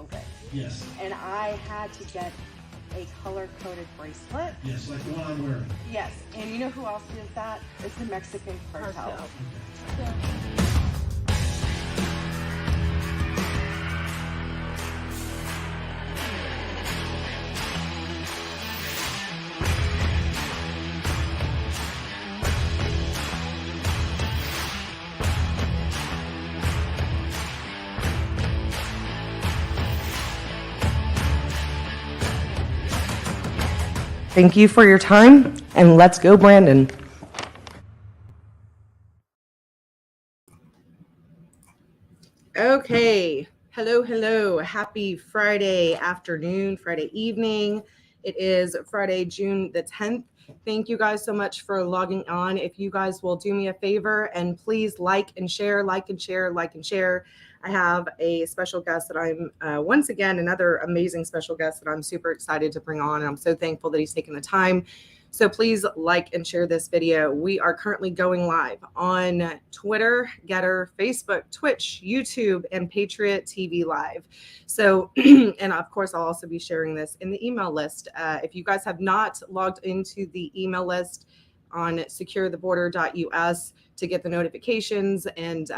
COVID. Yes. And I had to get a color-coded bracelet. Yes, like the one I'm wearing. Yes, and you know who else does that? It's the Mexican cartel. Okay. So, thank you for your time, and let's go, Brandon. Okay. Hello. Happy Friday afternoon, Friday evening. It is Friday, June the 10th. Thank you guys so much for logging on. If you guys will do me a favor and please like and share. I have a special guest that I'm, once again, another amazing special guest that I'm super excited to bring on. And I'm so thankful that he's taken the time. So please like and share this video. We are currently going live on Twitter, Getter, Facebook, Twitch, YouTube, and Patriot TV Live. So, and of course, I'll also be sharing this in the email list. If you guys have not logged into the email list on securetheborder.us to get the notifications and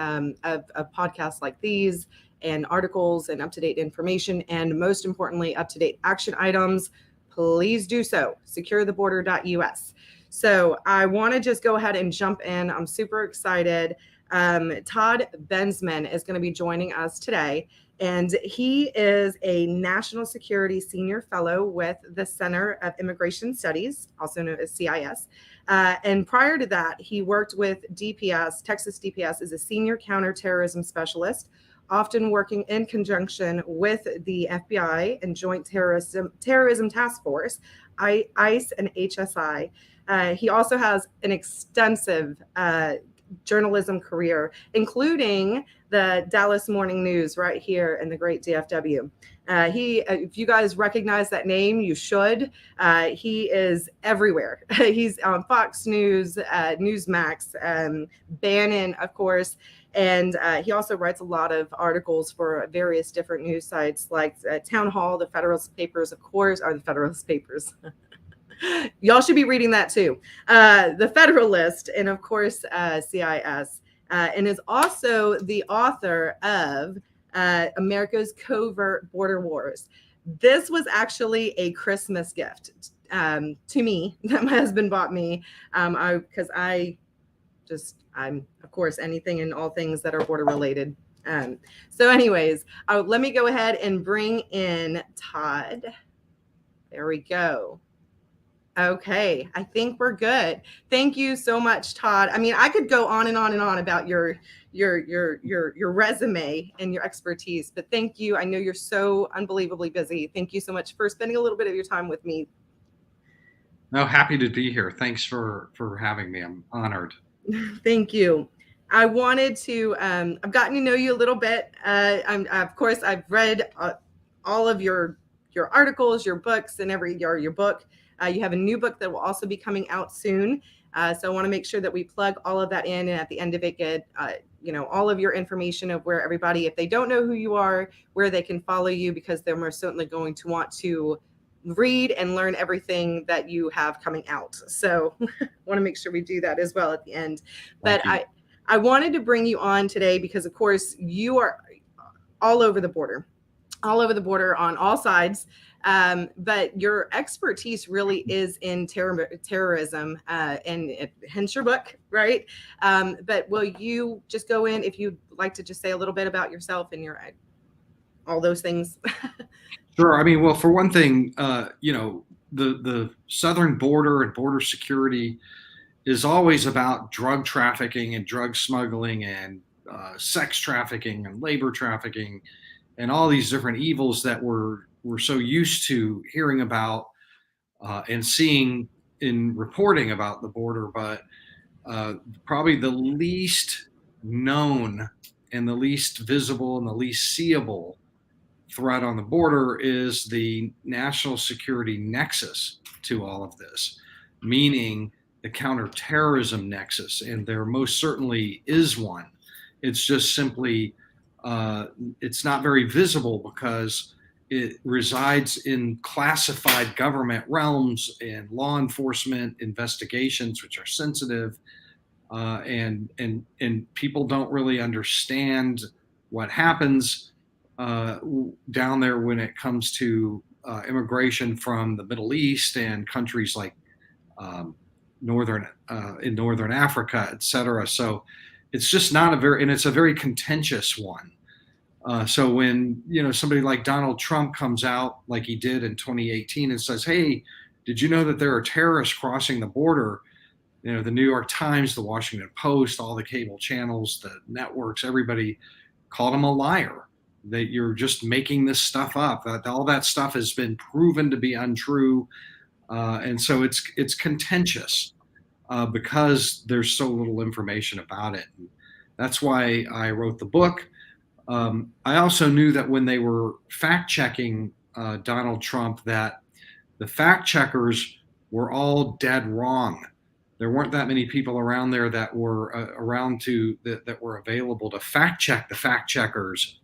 of podcasts like these and articles and up-to-date information, and most importantly, up-to-date action items, please do so, securetheborder.us. So I want to just go ahead and jump in. I'm super excited. Todd Bensman is going to be joining us today, and he is a National Security Senior Fellow with the Center of Immigration Studies, also known as CIS. And prior to that, he worked with DPS, Texas DPS, as a senior counterterrorism specialist, often working in conjunction with the FBI and Joint Terrorism Task Force, ICE and HSI. He also has an extensive journalism career, including the Dallas Morning News right here in the great DFW. If you guys recognize that name, you should. He is everywhere. He's on Fox News, Newsmax, Bannon, of course. And he also writes a lot of articles for various different news sites like Town Hall, the Federalist Papers, of course, are the Federalist Papers. Y'all should be reading that too. The Federalist, and of course, CIS, and is also the author of America's Covert Border Wars. This was actually a Christmas gift to me that my husband bought me, because I'm, of course, anything and all things that are border related. So anyways, let me go ahead and bring in Todd. There we go. Okay, I think we're good. Thank you so much, Todd. I mean, I could go on and on and on about your resume and your expertise, but thank you. I know you're so unbelievably busy. Thank you so much for spending a little bit of your time with me. No, happy to be here. Thanks for having me. I'm honored. Thank you. I wanted to, I've gotten to know you a little bit. Of course, I've read all of your articles, your books, and your book. You have a new book that will also be coming out soon. So I want to make sure that we plug all of that in, and at the end of it, get all of your information of where everybody, if they don't know who you are, where they can follow you, because they're most certainly going to want to read and learn everything that you have coming out. So I want to make sure we do that as well at the end. But I wanted to bring you on today because, of course, you are all over the border on all sides. But your expertise really is in terrorism, and hence your book, right? But will you just go in, if you'd like to just say a little bit about yourself and your all those things? Sure. I mean, well, for one thing, the southern border and border security is always about drug trafficking and drug smuggling and sex trafficking and labor trafficking and all these different evils that we're so used to hearing about and seeing in reporting about the border. But probably the least known and the least visible and the least seeable threat on the border is the national security nexus to all of this, meaning the counterterrorism nexus. And there most certainly is one. It's just simply, it's not very visible because it resides in classified government realms and law enforcement investigations, which are sensitive, and people don't really understand what happens down there when it comes to immigration from the Middle East and countries like um, in northern Africa, et cetera. So it's just not a very, and it's a very contentious one. So when somebody like Donald Trump comes out like he did in 2018 and says, "Hey, did you know that there are terrorists crossing the border?" The New York Times, the Washington Post, all the cable channels, the networks, everybody called him a liar. That you're just making this stuff up. That all that stuff has been proven to be untrue, and so it's contentious because there's so little information about it. And that's why I wrote the book. I also knew that when they were fact checking Donald Trump, that the fact checkers were all dead wrong. There weren't that many people around there that were that were available to fact check the fact checkers.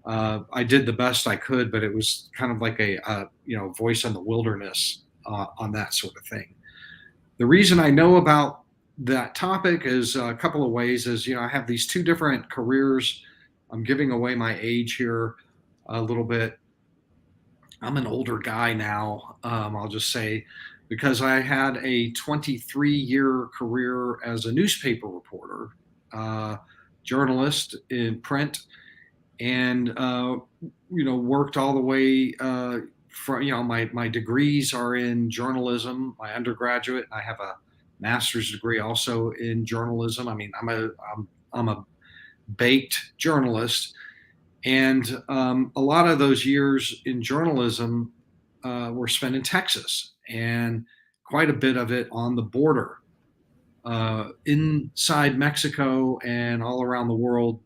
I did the best I could, but it was kind of like a voice in the wilderness on that sort of thing. The reason I know about that topic is a couple of ways. Is I have these two different careers. I'm giving away my age here a little bit. I'm an older guy now, I'll just say, because I had a 23-year career as a newspaper reporter, journalist in print, and worked all the way from my degrees are in journalism. My undergraduate, I have a master's degree also in journalism. I mean, I'm a baked journalist. And a lot of those years in journalism were spent in Texas, and quite a bit of it on the border, inside Mexico and all around the world,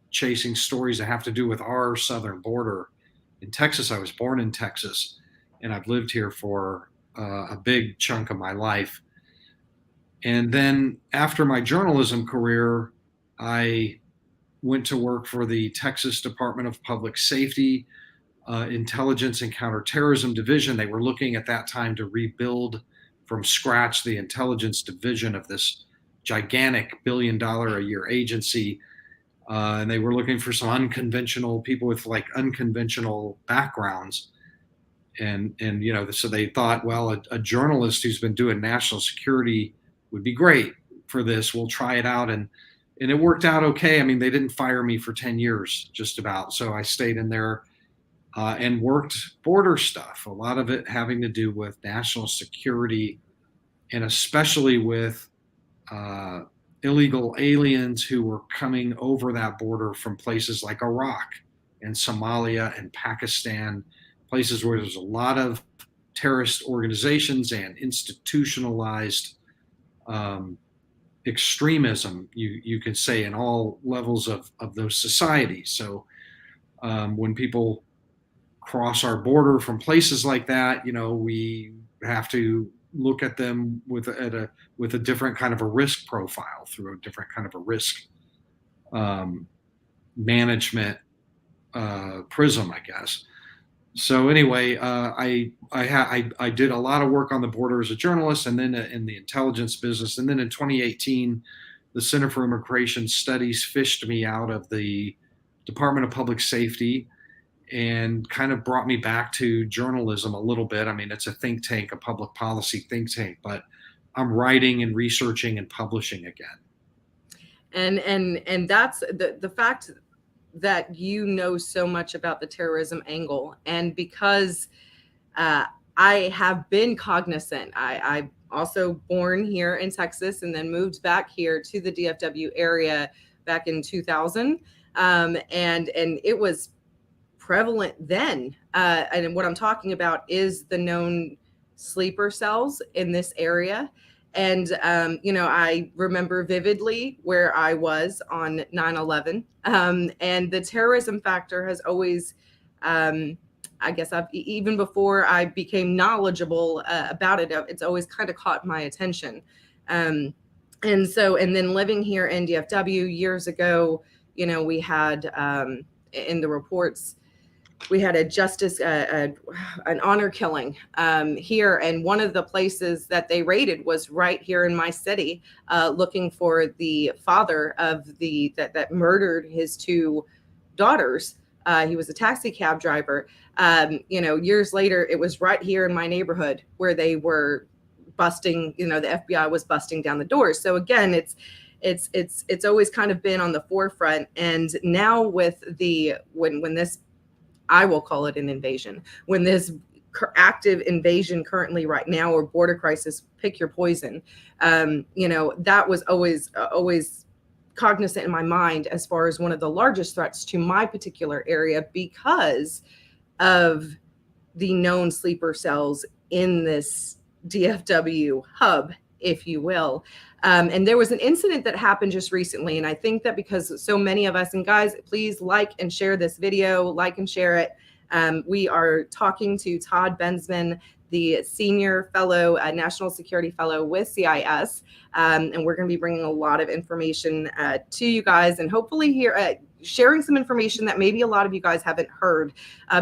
chasing stories that have to do with our southern border. In Texas, I was born in Texas, and I've lived here for a big chunk of my life. And then after my journalism career, I went to work for the Texas Department of Public Safety, Intelligence and Counterterrorism Division. They were looking at that time to rebuild from scratch the intelligence division of this gigantic $1 billion a year agency. And they were looking for some unconventional people with like unconventional backgrounds. And so they thought, well, a journalist who's been doing national security would be great for this. We'll try it out. And it worked out okay. I mean, they didn't fire me for 10 years, just about. So I stayed in there and worked border stuff, a lot of it having to do with national security, and especially with illegal aliens who were coming over that border from places like Iraq and Somalia and Pakistan, places where there's a lot of terrorist organizations and institutionalized extremism, you could say, in all levels of those societies. So when people cross our border from places like that, we have to look at them with a different kind of a risk profile, through a different kind of a risk management prism, I guess. So anyway, I did a lot of work on the border as a journalist, and then in the intelligence business. And then in 2018, the Center for Immigration Studies fished me out of the Department of Public Safety and kind of brought me back to journalism a little bit. I mean, it's a think tank, a public policy think tank, but I'm writing and researching and publishing again. And that's the fact that so much about the terrorism angle. And because I have been cognizant, I also born here in Texas and then moved back here to the DFW area back in 2000. And it was prevalent then. And what I'm talking about is the known sleeper cells in this area. And, I remember vividly where I was on 9/11. And the terrorism factor has always, I guess even before I became knowledgeable about it, it's always kind of caught my attention. And then living here in DFW years ago, we had in the reports, we had a justice, an honor killing here, and one of the places that they raided was right here in my city, looking for the father of that murdered his two daughters. He was a taxi cab driver. Years later, it was right here in my neighborhood where they were busting. The FBI was busting down the doors. So again, it's always kind of been on the forefront, and now with when this, I will call it an invasion. When this active invasion currently right now, or border crisis, pick your poison. That was always cognizant in my mind as far as one of the largest threats to my particular area, because of the known sleeper cells in this DFW hub, if you will. And there was an incident that happened just recently. And I think that because so many of us, and guys, please like and share this video, like and share it. We are talking to Todd Bensman, the senior fellow, national security fellow with CIS. And we're going to be bringing a lot of information to you guys, and hopefully here sharing some information that maybe a lot of you guys haven't heard,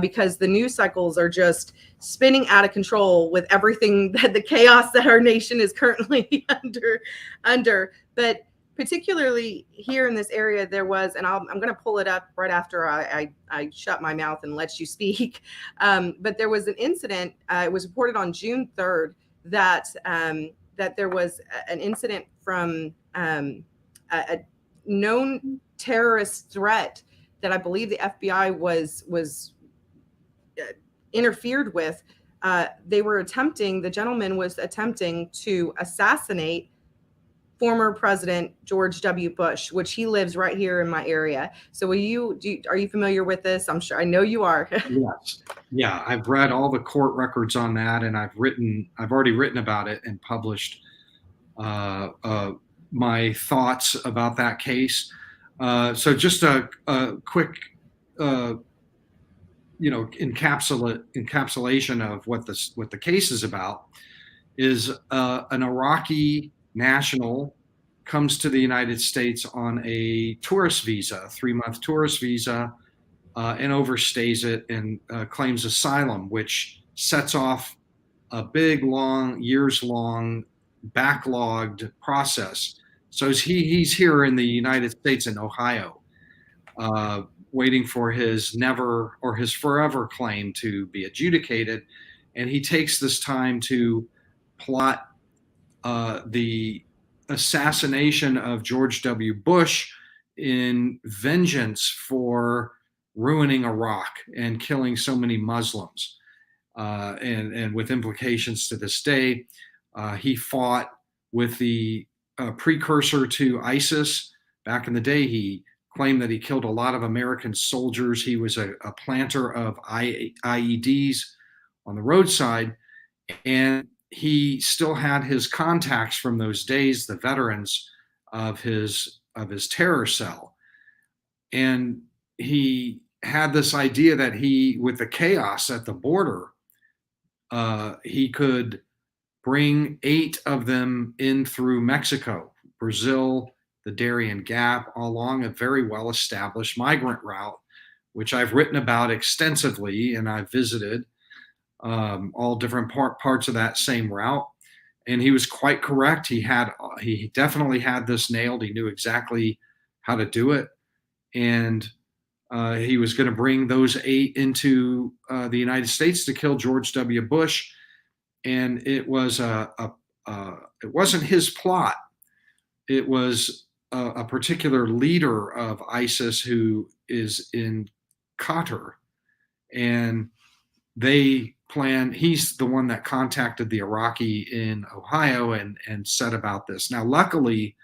because the news cycles are just spinning out of control with everything, that the chaos that our nation is currently under. But particularly here in this area, there was, and I'm going to pull it up right after I shut my mouth and let you speak. But there was an incident. It was reported on June 3rd that there was an incident from a known terrorist threat that I believe the FBI was interfered with. The gentleman was attempting to assassinate former President George W. Bush, which he lives right here in my area. So are you familiar with this? I'm sure, I know you are. Yes. Yeah, I've read all the court records on that, and I've already written about it and published my thoughts about that case. So just a quick, encapsulation of what the case is about is an Iraqi national comes to the United States on a tourist visa, a 3-month tourist visa, and overstays it and claims asylum, which sets off a big, long, years-long, backlogged process. So he's here in the United States in Ohio, waiting for his never or his forever claim to be adjudicated, and he takes this time to plot the assassination of George W. Bush in vengeance for ruining Iraq and killing so many Muslims, and with implications to this day. He fought with the precursor to ISIS. Back in the day, he claimed that he killed a lot of American soldiers. He was a planter of IEDs on the roadside, and he still had his contacts from those days, the veterans of his terror cell. And he had this idea that with the chaos at the border, he could bring 8 of them in through Mexico, Brazil, the Darien Gap, along a very well-established migrant route, which I've written about extensively, and I've visited all different parts of that same route. And he was quite correct. He definitely had this nailed. He knew exactly how to do it. And he was going to bring those 8 into the United States to kill George W. Bush. And it wasn't his plot. It was a particular leader of ISIS who is in Qatar. And he's the one that contacted the Iraqi in Ohio and said about this. Now, luckily,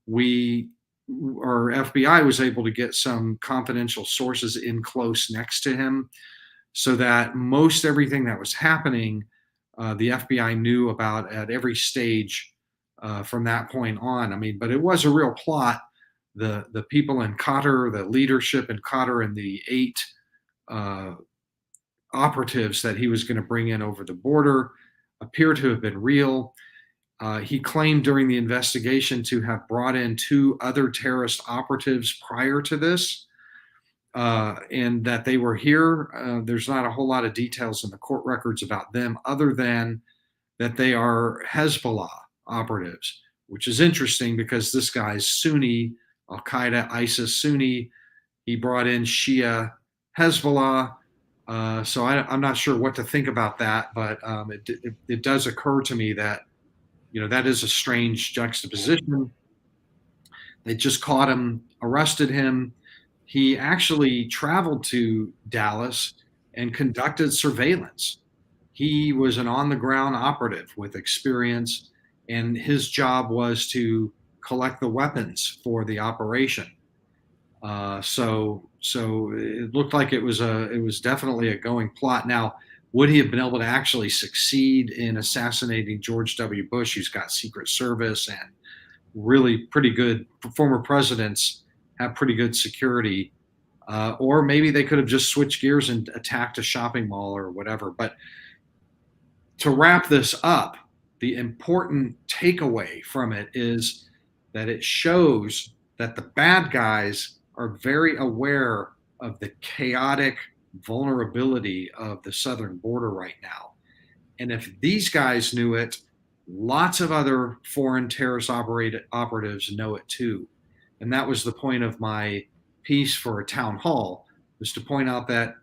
our FBI was able to get some confidential sources in close next to him, so that most everything that was happening, the FBI knew about at every stage from that point on. I mean, but it was a real plot. The people in Qatar, the leadership in Qatar, and the 8 operatives that he was going to bring in over the border appear to have been real. He claimed during the investigation to have brought in 2 other terrorist operatives prior to this. and that they were here. There's not a whole lot of details in the court records about them other than that they are Hezbollah operatives, which is interesting because this guy's Sunni, Al Qaeda, ISIS Sunni. He brought in Shia Hezbollah. So I'm not sure what to think about that, but it does occur to me that, that is a strange juxtaposition. They just caught him, arrested him. He actually traveled to Dallas and conducted surveillance. He was an on the ground operative with experience, and his job was to collect the weapons for the operation. So it looked like it was definitely a going plot. Now, would he have been able to actually succeed in assassinating George W. Bush, who's got Secret Service and really pretty good former presidents have pretty good security? Or maybe they could have just switched gears and attacked a shopping mall or whatever. But to wrap this up, the important takeaway from it is that it shows that the bad guys are very aware of the chaotic vulnerability of the southern border right now. And if these guys knew it, lots of other foreign terrorist operatives know it too. And that was the point of my piece for a town hall, was to point out that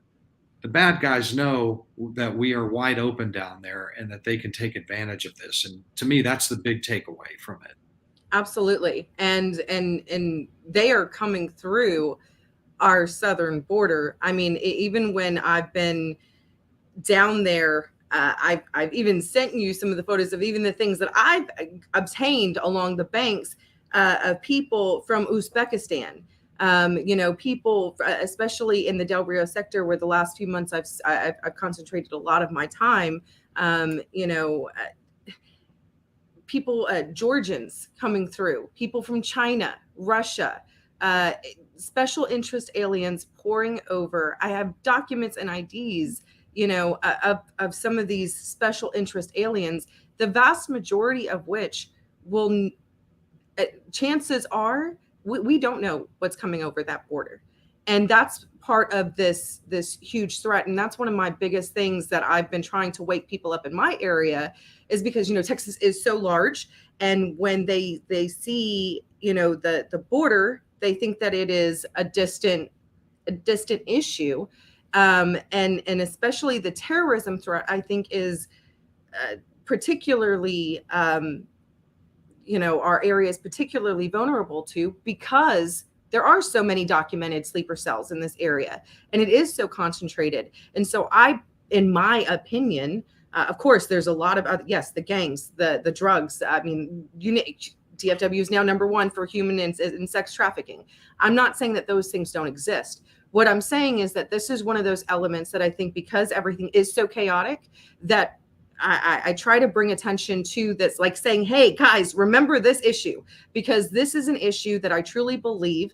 the bad guys know that we are wide open down there and that they can take advantage of this. And to me, that's the big takeaway from it. Absolutely. And they are coming through our southern border. I mean, even when I've been down there, I've even sent you some of the photos of even the things that I've obtained along the banks of people from Uzbekistan. People, especially in the Del Rio sector, where the last few months I've concentrated a lot of my time. People, Georgians coming through, people from China, Russia, special interest aliens pouring over. I have documents and IDs, of some of these special interest aliens, the vast majority of which will, chances are, we don't know what's coming over that border. And that's part of this huge threat. And that's one of my biggest things that I've been trying to wake people up in my area, is because, Texas is so large. And when they see, the border, they think that it is a distant issue. And especially the terrorism threat, I think, is particularly, our area is particularly vulnerable to, because there are so many documented sleeper cells in this area, and it is so concentrated. And so in my opinion, of course, there's a lot of other, yes, the gangs, the drugs. I mean, DFW is now #1 for human and sex trafficking. I'm not saying that those things don't exist. What I'm saying is that this is one of those elements that I think, because everything is so chaotic, that I try to bring attention to this, like saying, hey, guys, remember this issue, because this is an issue that I truly believe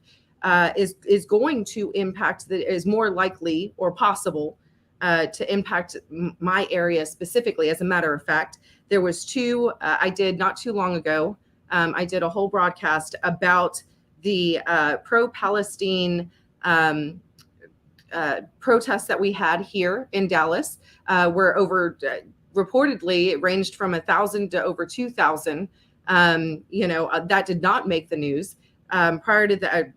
is going to impact, that is more likely or possible to impact my area specifically. As a matter of fact, there was two I did not too long ago. I did a whole broadcast about the pro-Palestine protests that we had here in Dallas, where over reportedly it ranged from 1,000 to over 2,000. That did not make the news. Prior to that,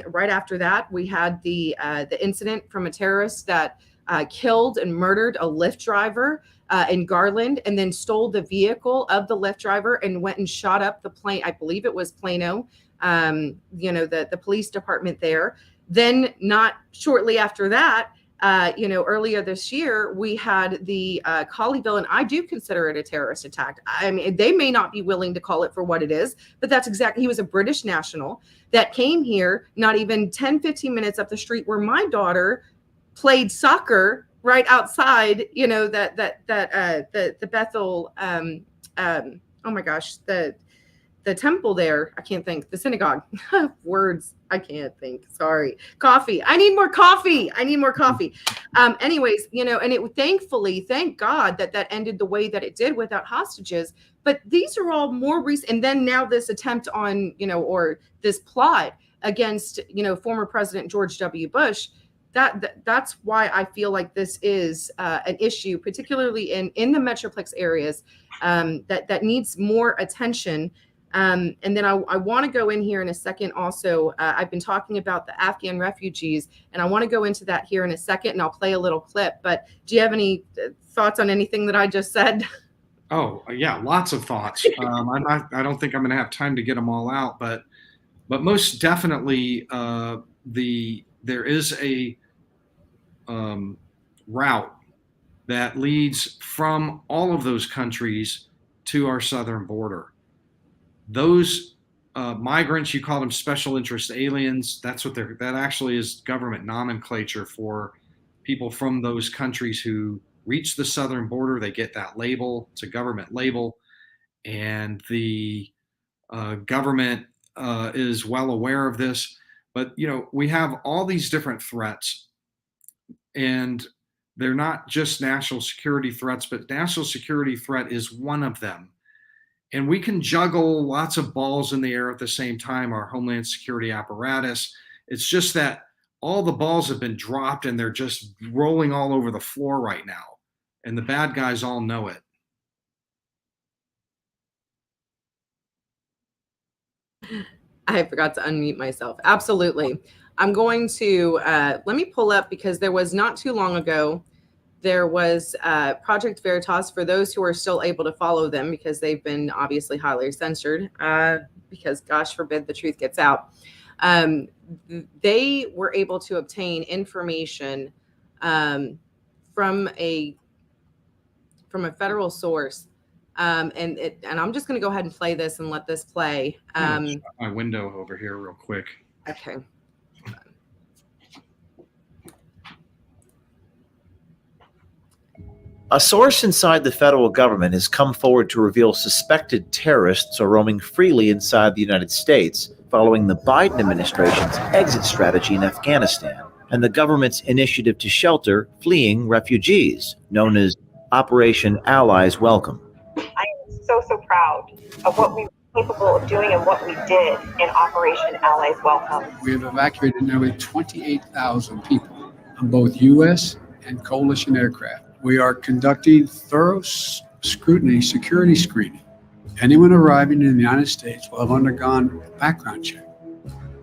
right after that, we had the incident from a terrorist that killed and murdered a Lyft driver in Garland, and then stole the vehicle of the Lyft driver and went and shot up the plane. I believe it was Plano, the police department there. Then not shortly after that, earlier this year, we had the Colleyville, and I do consider it a terrorist attack. I mean, they may not be willing to call it for what it is, but that's exactly, he was a British national that came here not even 10, 15 minutes up the street where my daughter played soccer, right outside, the Bethel, oh my gosh, the temple there. I can't think. The synagogue. Words. I can't think. Sorry. Coffee. I need more coffee. Anyways, and it thankfully, thank God that ended the way that it did without hostages. But these are all more recent. And then now this attempt on, or this plot against, former President George W. Bush. that's why I feel like this is an issue, particularly in the metroplex areas, that needs more attention. And then I want to go in here in a second. Also, I've been talking about the Afghan refugees, and I want to go into that here in a second, and I'll play a little clip. But do you have any thoughts on anything that I just said? Oh, yeah, lots of thoughts. I don't think I'm going to have time to get them all out, but most definitely, there is a route that leads from all of those countries to our southern border. Those migrants, you call them special interest aliens. That's what that actually is government nomenclature for people from those countries who reach the southern border. They get that label. It's a government label, and the government is well aware of this. But we have all these different threats, and they're not just national security threats, but national security threat is one of them. And we can juggle lots of balls in the air at the same time, our Homeland Security apparatus. It's just that all the balls have been dropped and they're just rolling all over the floor right now. And the bad guys all know it. I forgot to unmute myself. Absolutely. I'm going to, let me pull up, because there was not too long ago, there was Project Veritas, for those who are still able to follow them, because they've been obviously highly censored, because gosh forbid the truth gets out. They were able to obtain information from a federal source. And I'm just going to go ahead and play this and let this play. Shut my window over here real quick. Okay. A source inside the federal government has come forward to reveal suspected terrorists are roaming freely inside the United States following the Biden administration's exit strategy in Afghanistan and the government's initiative to shelter fleeing refugees, known as Operation Allies Welcome. I am so proud of what we were capable of doing and what we did in Operation Allies Welcome. We have evacuated nearly 28,000 people on both U.S. and coalition aircraft. We are conducting thorough scrutiny, security screening. Anyone arriving in the United States will have undergone a background check.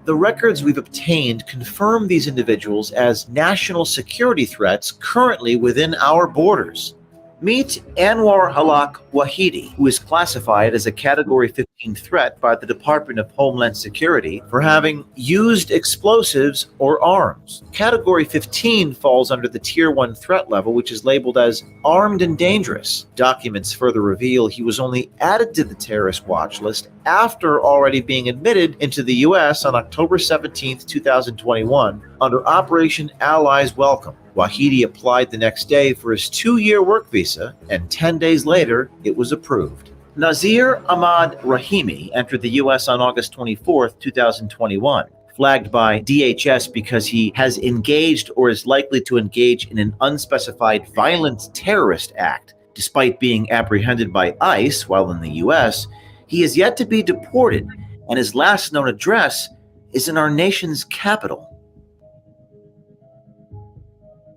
The records we've obtained confirm these individuals as national security threats currently within our borders. Meet Anwar Halak Wahidi, who is classified as a Category 15 threat by the Department of Homeland Security for having used explosives or arms. Category 15 falls under the Tier 1 threat level, which is labeled as armed and dangerous. Documents further reveal he was only added to the terrorist watch list after already being admitted into the U.S. on October 17, 2021, under Operation Allies Welcome. Wahidi applied the next day for his 2-year work visa, and 10 days later, it was approved. Nazir Ahmad Rahimi entered the U.S. on August 24, 2021, flagged by DHS because he has engaged or is likely to engage in an unspecified violent terrorist act. Despite being apprehended by ICE while in the U.S., he is yet to be deported, and his last known address is in our nation's capital.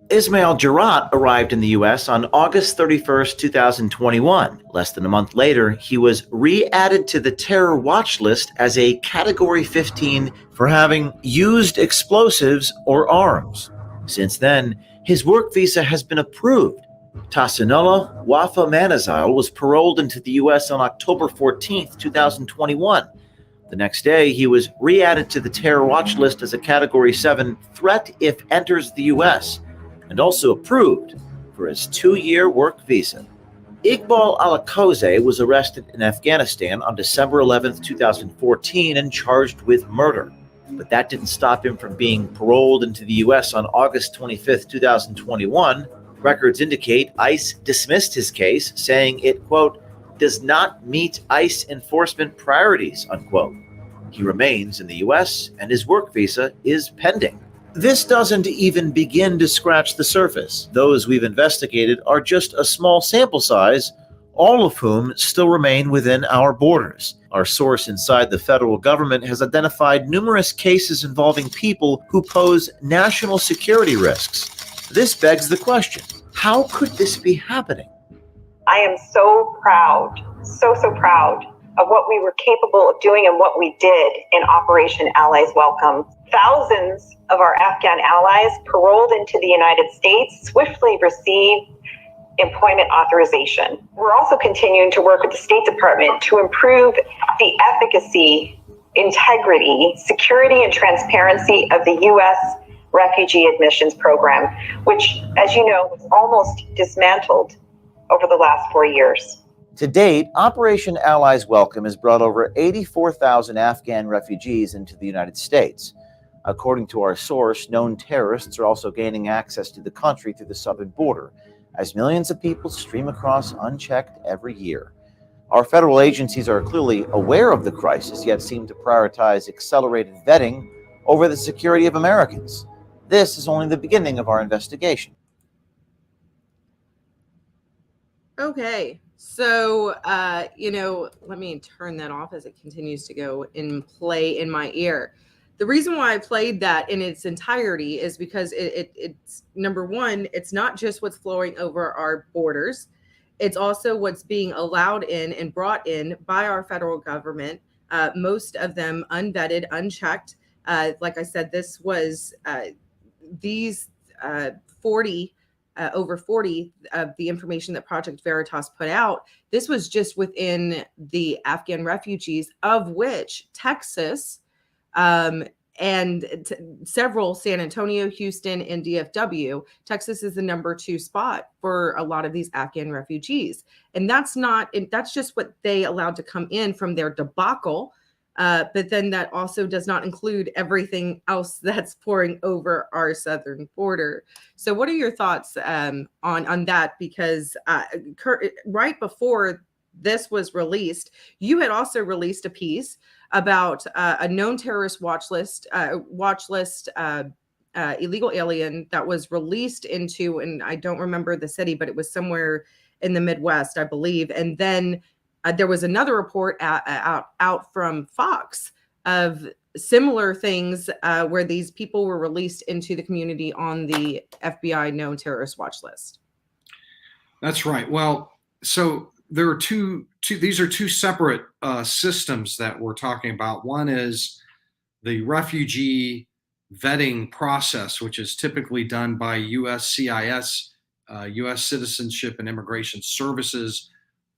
Ismail Jarrah arrived in the U.S. on August 31st, 2021. Less than a month later, he was re-added to the terror watch list as a Category 15 for having used explosives or arms. Since then, his work visa has been approved. Tassinullah Wafa Manazil was paroled into the U.S. on October 14th, 2021. The next day, he was re-added to the terror watch list as a Category 7 threat if enters the U.S., and also approved for his 2-year work visa. Iqbal Alakoze was arrested in Afghanistan on December 11, 2014 and charged with murder. But that didn't stop him from being paroled into the U.S. on August 25, 2021. Records indicate ICE dismissed his case, saying it, quote, does not meet ICE enforcement priorities, unquote. He remains in the U.S. and his work visa is pending. This doesn't even begin to scratch the surface. Those we've investigated are just a small sample size all of whom still remain within our borders. Our source inside the federal government has identified numerous cases involving people who pose national security risks. This begs the question, how could this be happening? I am so proud, so proud of what we were capable of doing and what we did in Operation Allies Welcome. Thousands of our Afghan allies paroled into the United States swiftly received employment authorization. We're also continuing to work with the State Department to improve the efficacy, integrity, security, and transparency of the U.S. refugee admissions program, which, as you know, was almost dismantled over the last 4 years. To date, Operation Allies Welcome has brought over 84,000 Afghan refugees into the United States. According to our source, known terrorists are also gaining access to the country through the southern border, as millions of people stream across unchecked every year. Our federal agencies are clearly aware of the crisis, yet seem to prioritize accelerated vetting over the security of Americans. This is only the beginning of our investigation. Okay, so, let me turn that off as it continues to go and play in my ear. The reason why I played that in its entirety is because it's number one, it's not just what's flowing over our borders. It's also what's being allowed in and brought in by our federal government, most of them unvetted, unchecked. Like I said, this was these 40 over 40 of the information that Project Veritas put out. This was just within the Afghan refugees, of which Texas and several, San Antonio, Houston, and DFW, Texas is the number 2 spot for a lot of these Afghan refugees. And that's just what they allowed to come in from their debacle. But then that also does not include everything else that's pouring over our southern border. So what are your thoughts on that? Because right before this was released, you had also released a piece about a known terrorist watch list illegal alien that was released into, and I don't remember the city, but it was somewhere in the Midwest, I believe. And then there was another report out from Fox of similar things where these people were released into the community on the FBI known terrorist watch list. That's right. Well, so there are these are two separate systems that we're talking about. One is the refugee vetting process, which is typically done by USCIS, U.S. Citizenship and Immigration Services,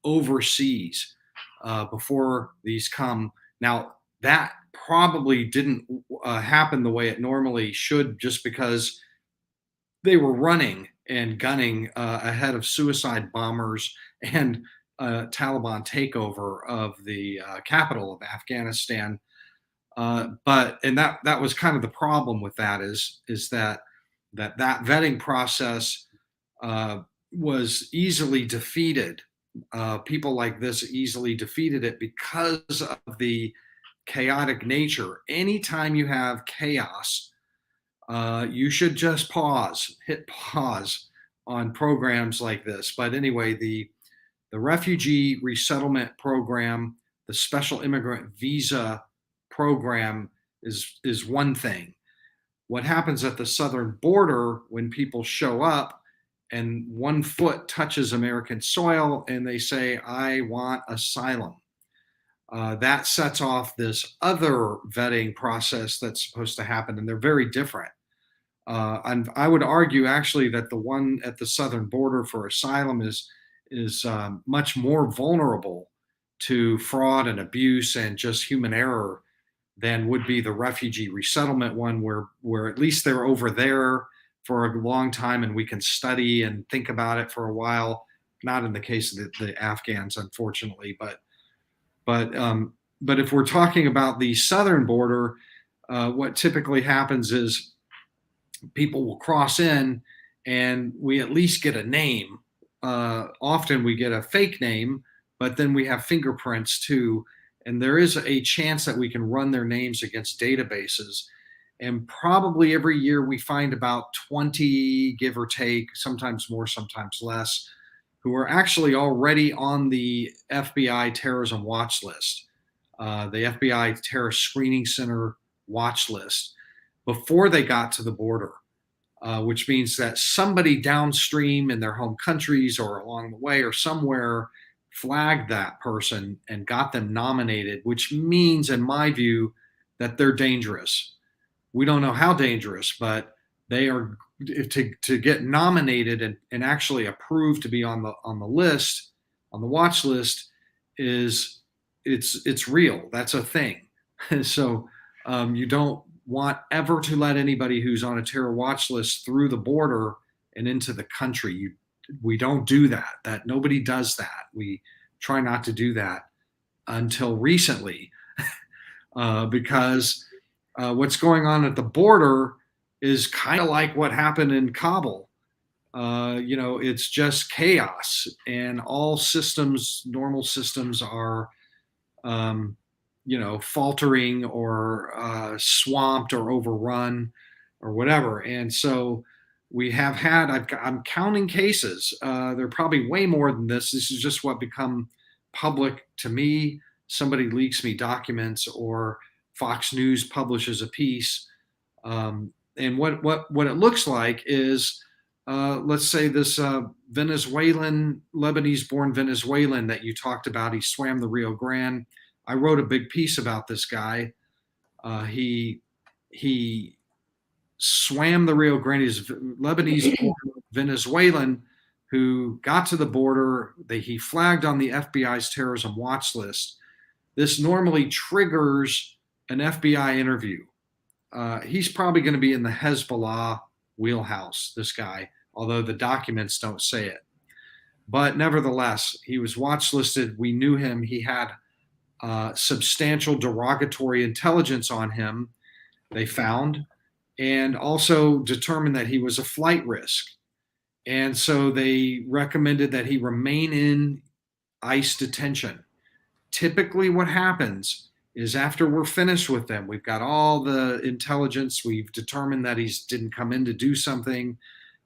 overseas before these come. Now, that probably didn't happen the way it normally should, just because they were running and gunning ahead of suicide bombers and Taliban takeover of the capital of Afghanistan. But that was kind of the problem with that is that vetting process was easily defeated. People like this easily defeated it because of the chaotic nature. Anytime you have chaos, you should just hit pause on programs like this. But anyway, the refugee resettlement program, the special immigrant visa program is one thing. What happens at the southern border when people show up and one foot touches American soil and they say, I want asylum. That sets off this other vetting process that's supposed to happen, and they're very different. And I would argue actually that the one at the southern border for asylum is much more vulnerable to fraud and abuse and just human error than would be the refugee resettlement one, where at least they're over there for a long time and we can study and think about it for a while. Not in the case of the Afghans, unfortunately, but if we're talking about the southern border, what typically happens is people will cross in and we at least get a name. Often we get a fake name, but then we have fingerprints too. And there is a chance that we can run their names against databases. And probably every year we find about 20, give or take, sometimes more, sometimes less, who are actually already on the FBI terrorism watch list, the FBI Terrorist Screening Center watch list, before they got to the border, which means that somebody downstream in their home countries or along the way or somewhere flagged that person and got them nominated, which means, in my view, that they're dangerous. We don't know how dangerous, but they are, to get nominated and actually approved to be on the list, on the watch list, is it's real. That's a thing. So you don't want ever to let anybody who's on a terror watch list through the border and into the country. We don't do that. That nobody does that. We try not to do that until recently, because what's going on at the border is kind of like what happened in Kabul. It's just chaos, and all systems, normal systems, are faltering or swamped or overrun or whatever. And so we have had, I'm counting cases. There are probably way more than this. This is just what become public to me. Somebody leaks me documents, or Fox News publishes a piece. And what it looks like is, let's say this Venezuelan, Lebanese-born Venezuelan that you talked about, he swam the Rio Grande. I wrote a big piece about this guy. He swam the Rio Grande. He's Lebanese-born Venezuelan who got to the border. He flagged on the FBI's terrorism watch list. This normally triggers an FBI interview. He's probably going to be in the Hezbollah wheelhouse, this guy, although the documents don't say it. But nevertheless, he was watch listed. We knew him. He had substantial derogatory intelligence on him, they found, and also determined that he was a flight risk. And so they recommended that he remain in ICE detention. Typically what happens is, after we're finished with them, we've got all the intelligence, we've determined that he didn't come in to do something,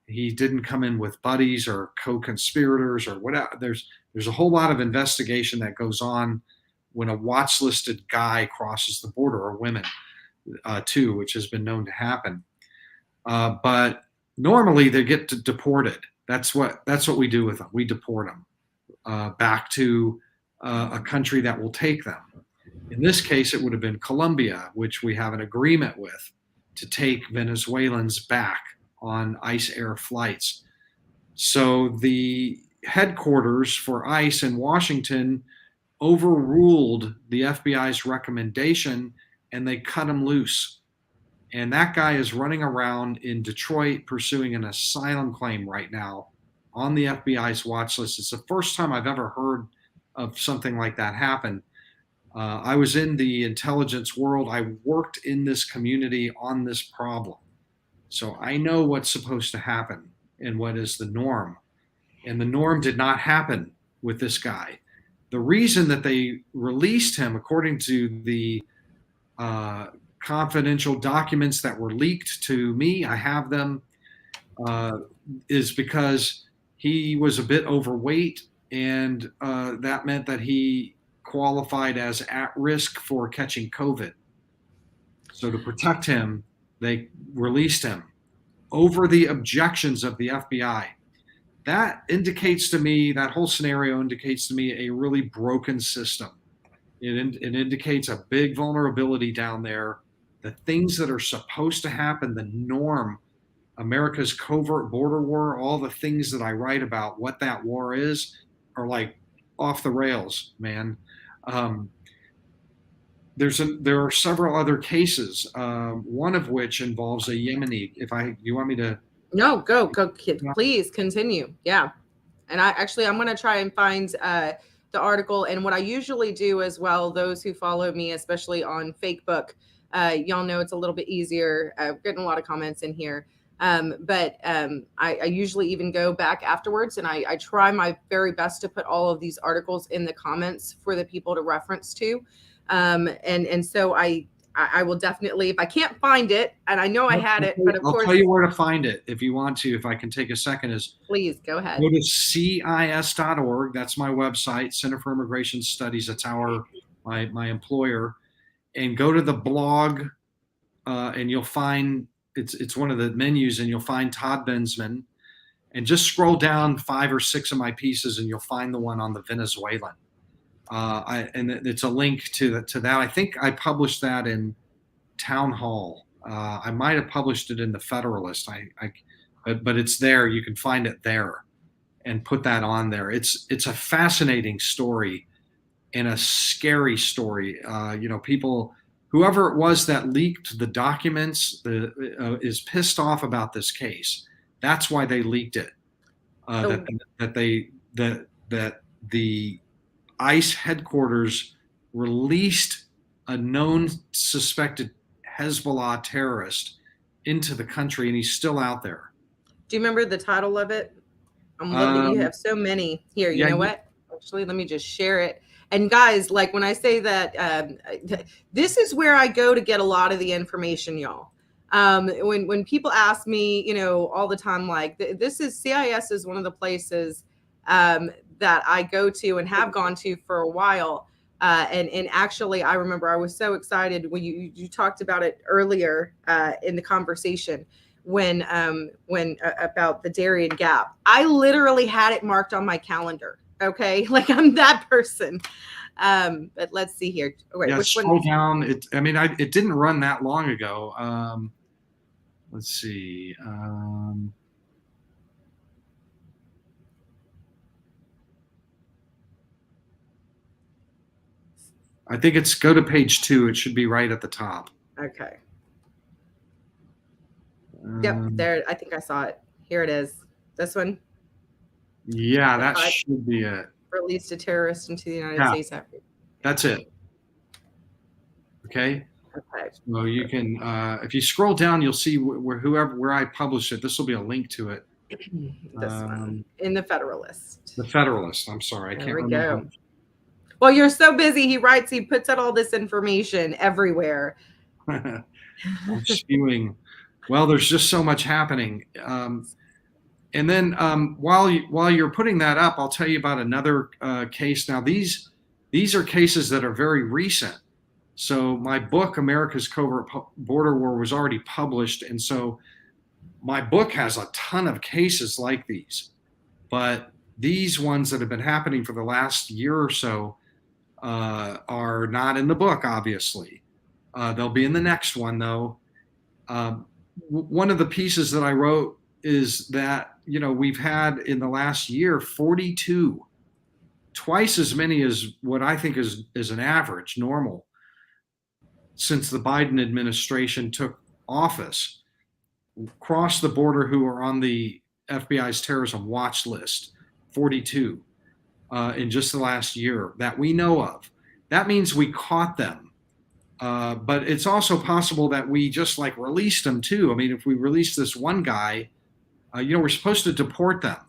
he didn't come in with buddies or co-conspirators or whatever. There's a whole lot of investigation that goes on when a watch-listed guy crosses the border, or women too, which has been known to happen. But normally they get deported. That's what we do with them. We deport them back to a country that will take them. In this case, it would have been Colombia, which we have an agreement with to take Venezuelans back on ICE air flights. So the headquarters for ICE in Washington overruled the FBI's recommendation, and they cut him loose. And that guy is running around in Detroit pursuing an asylum claim right now on the FBI's watch list. It's the first time I've ever heard of something like that happen. I was in the intelligence world. I worked in this community on this problem. So I know what's supposed to happen and what is the norm. And the norm did not happen with this guy. The reason that they released him, according to the confidential documents that were leaked to me, I have them, is because he was a bit overweight, and that meant that he qualified as at risk for catching COVID. So to protect him, they released him over the objections of the FBI. That indicates to me, that whole scenario indicates to me a really broken system. It indicates a big vulnerability down there. The things that are supposed to happen, the norm, America's covert border war, all the things that I write about, what that war is, are like off the rails, man. There are several other cases, one of which involves a Yemeni. You want me to? No, go, kid. Please continue. Yeah. And I'm going to try and find the article. And what I usually do as well, those who follow me, especially on Facebook, y'all know it's a little bit easier. I've getting a lot of comments in here. But I usually even go back afterwards, and I try my very best to put all of these articles in the comments for the people to reference to. And so I I will definitely, if I can't find it, and I know I had it, but of I'll course, tell you where to find it if you want to. If I can take a second, is please go ahead. go to CIS.org. That's my website, Center for Immigration Studies. That's my employer. And go to the blog, and you'll find it's one of the menus, and you'll find Todd Bensman. And just scroll down 5 or 6 of my pieces, and you'll find the one on the Venezuelan. And it's a link to that. I think I published that in Town Hall. I might have published it in the Federalist. But it's there. You can find it there, and put that on there. It's a fascinating story and a scary story. People, whoever it was that leaked the documents, is pissed off about this case. That's why they leaked it. That the ICE headquarters released a known suspected Hezbollah terrorist into the country, and he's still out there. Do you remember the title of it? I'm looking. You have so many here. You know what? Actually, let me just share it. And guys, like when I say that, this is where I go to get a lot of the information, y'all. When people ask me, all the time, like this is CIS is one of the places that I go to and have gone to for a while. And actually, I remember I was so excited when you talked about it earlier in the conversation when about the Darien Gap. I literally had it marked on my calendar. Okay, like I'm that person. But let's see here. Wait, which scroll one? Down. It didn't run that long ago. Let's see. I think go to page 2. It should be right at the top. Okay. Yep, there. I think I saw it. Here it is. This one. Yeah, that should be it. Released a terrorist into the United States. That's it. Okay. Okay. So you can, if you scroll down, you'll see where I published it. This will be a link to it. This one in the Federalist. The Federalist. I'm sorry, I can't remember. Go. Well, you're so busy. He puts out all this information everywhere. I'm spewing. Well, there's just so much happening. And then while you're putting that up, I'll tell you about another case. Now, these are cases that are very recent. So my book, America's Covert Border War, was already published. And so my book has a ton of cases like these. But these ones that have been happening for the last year or so are not in the book, obviously. They'll be in the next one, though. One of the pieces that I wrote is that, we've had in the last year 42, twice as many as what I think is an average, normal, since the Biden administration took office, crossed the border who are on the FBI's terrorism watch list, 42 in just the last year that we know of. That means we caught them. But it's also possible that we just released them too. I mean, if we release this one guy, we're supposed to deport them.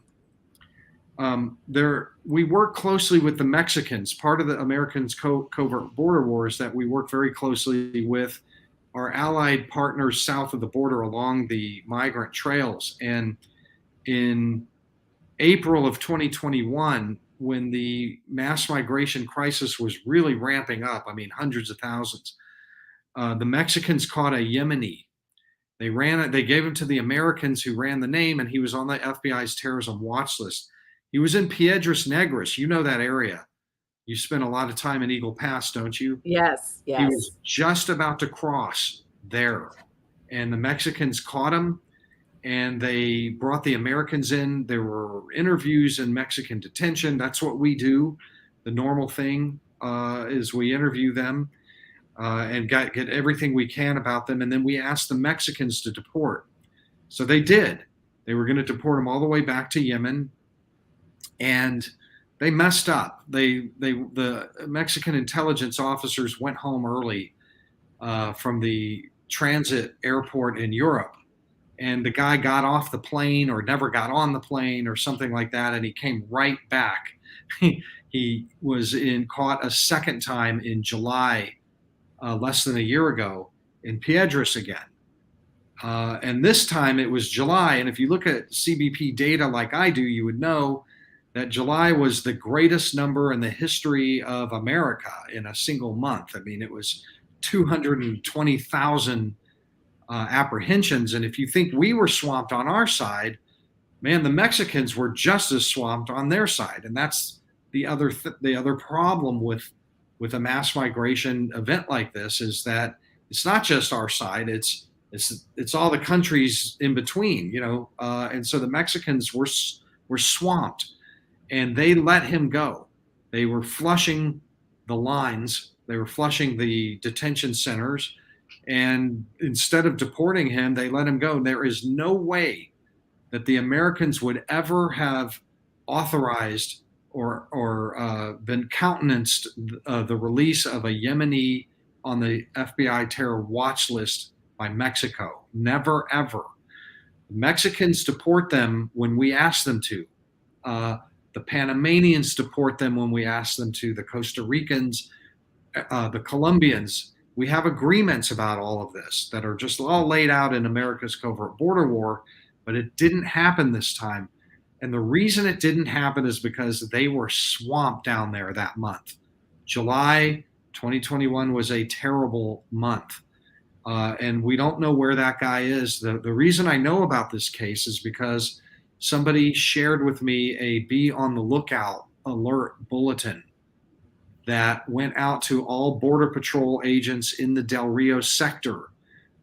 We work closely with the Mexicans. Part of the Americans' covert border war is that we work very closely with our allied partners south of the border along the migrant trails. And in April of 2021, when the mass migration crisis was really ramping up, hundreds of thousands, the Mexicans caught a Yemeni. They gave him to the Americans who ran the name, and he was on the FBI's terrorism watch list. He was in Piedras Negras. You know that area. You spent a lot of time in Eagle Pass, don't you? Yes. He was just about to cross there, and the Mexicans caught him, and they brought the Americans in. There were interviews in Mexican detention. That's what we do. The normal thing is we interview them and get everything we can about them, and then we asked the Mexicans to deport. So they did. They were going to deport them all the way back to Yemen, and they messed up. The Mexican intelligence officers went home early from the transit airport in Europe, and the guy got off the plane or never got on the plane or something like that, and he came right back. He was caught a second time in July less than a year ago in Piedras again. And this time it was July. And if you look at CBP data like I do, you would know that July was the greatest number in the history of America in a single month. I mean, it was 220,000 apprehensions. And if you think we were swamped on our side, man, the Mexicans were just as swamped on their side. And that's the other problem with a mass migration event like this, is that it's not just our side, it's all the countries in between, and so the Mexicans were swamped, and they let him go. They were flushing the lines, they were flushing the detention centers, and instead of deporting him, they let him go. There is no way that the Americans would ever have authorized or been countenanced the release of a Yemeni on the FBI terror watch list by Mexico. Never, ever. Mexicans deport them when we ask them to. The Panamanians deport them when we ask them to. The Costa Ricans, the Colombians. We have agreements about all of this that are just all laid out in America's Covert Border War, but it didn't happen this time. And the reason it didn't happen is because they were swamped down there that month. July 2021 was a terrible month. And we don't know where that guy is. The reason I know about this case is because somebody shared with me a be on the lookout alert bulletin that went out to all Border Patrol agents in the Del Rio sector.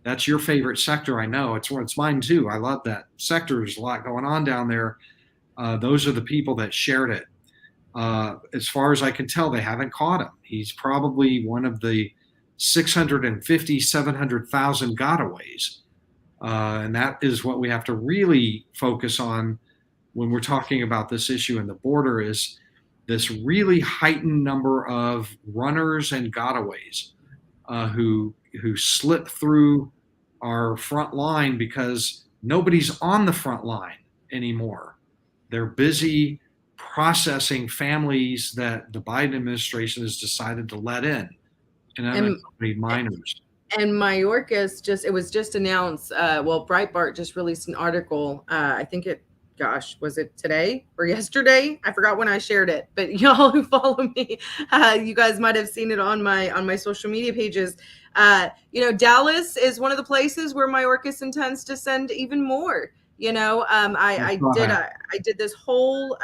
That's your favorite sector, I know. It's mine too. I love that sector. There's a lot going on down there. Those are the people that shared it. As far as I can tell, they haven't caught him. He's probably one of the 650, 700,000 gotaways. And that is what we have to really focus on when we're talking about this issue in the border, is this really heightened number of runners and gotaways who slip through our front line because nobody's on the front line anymore. They're busy processing families that the Biden administration has decided to let in. And minors. And Mayorkas it was just announced, Breitbart just released an article. I think was it today or yesterday? I forgot when I shared it, but y'all who follow me, you guys might have seen it on my social media pages. Dallas is one of the places where Mayorkas intends to send even more. I did this whole,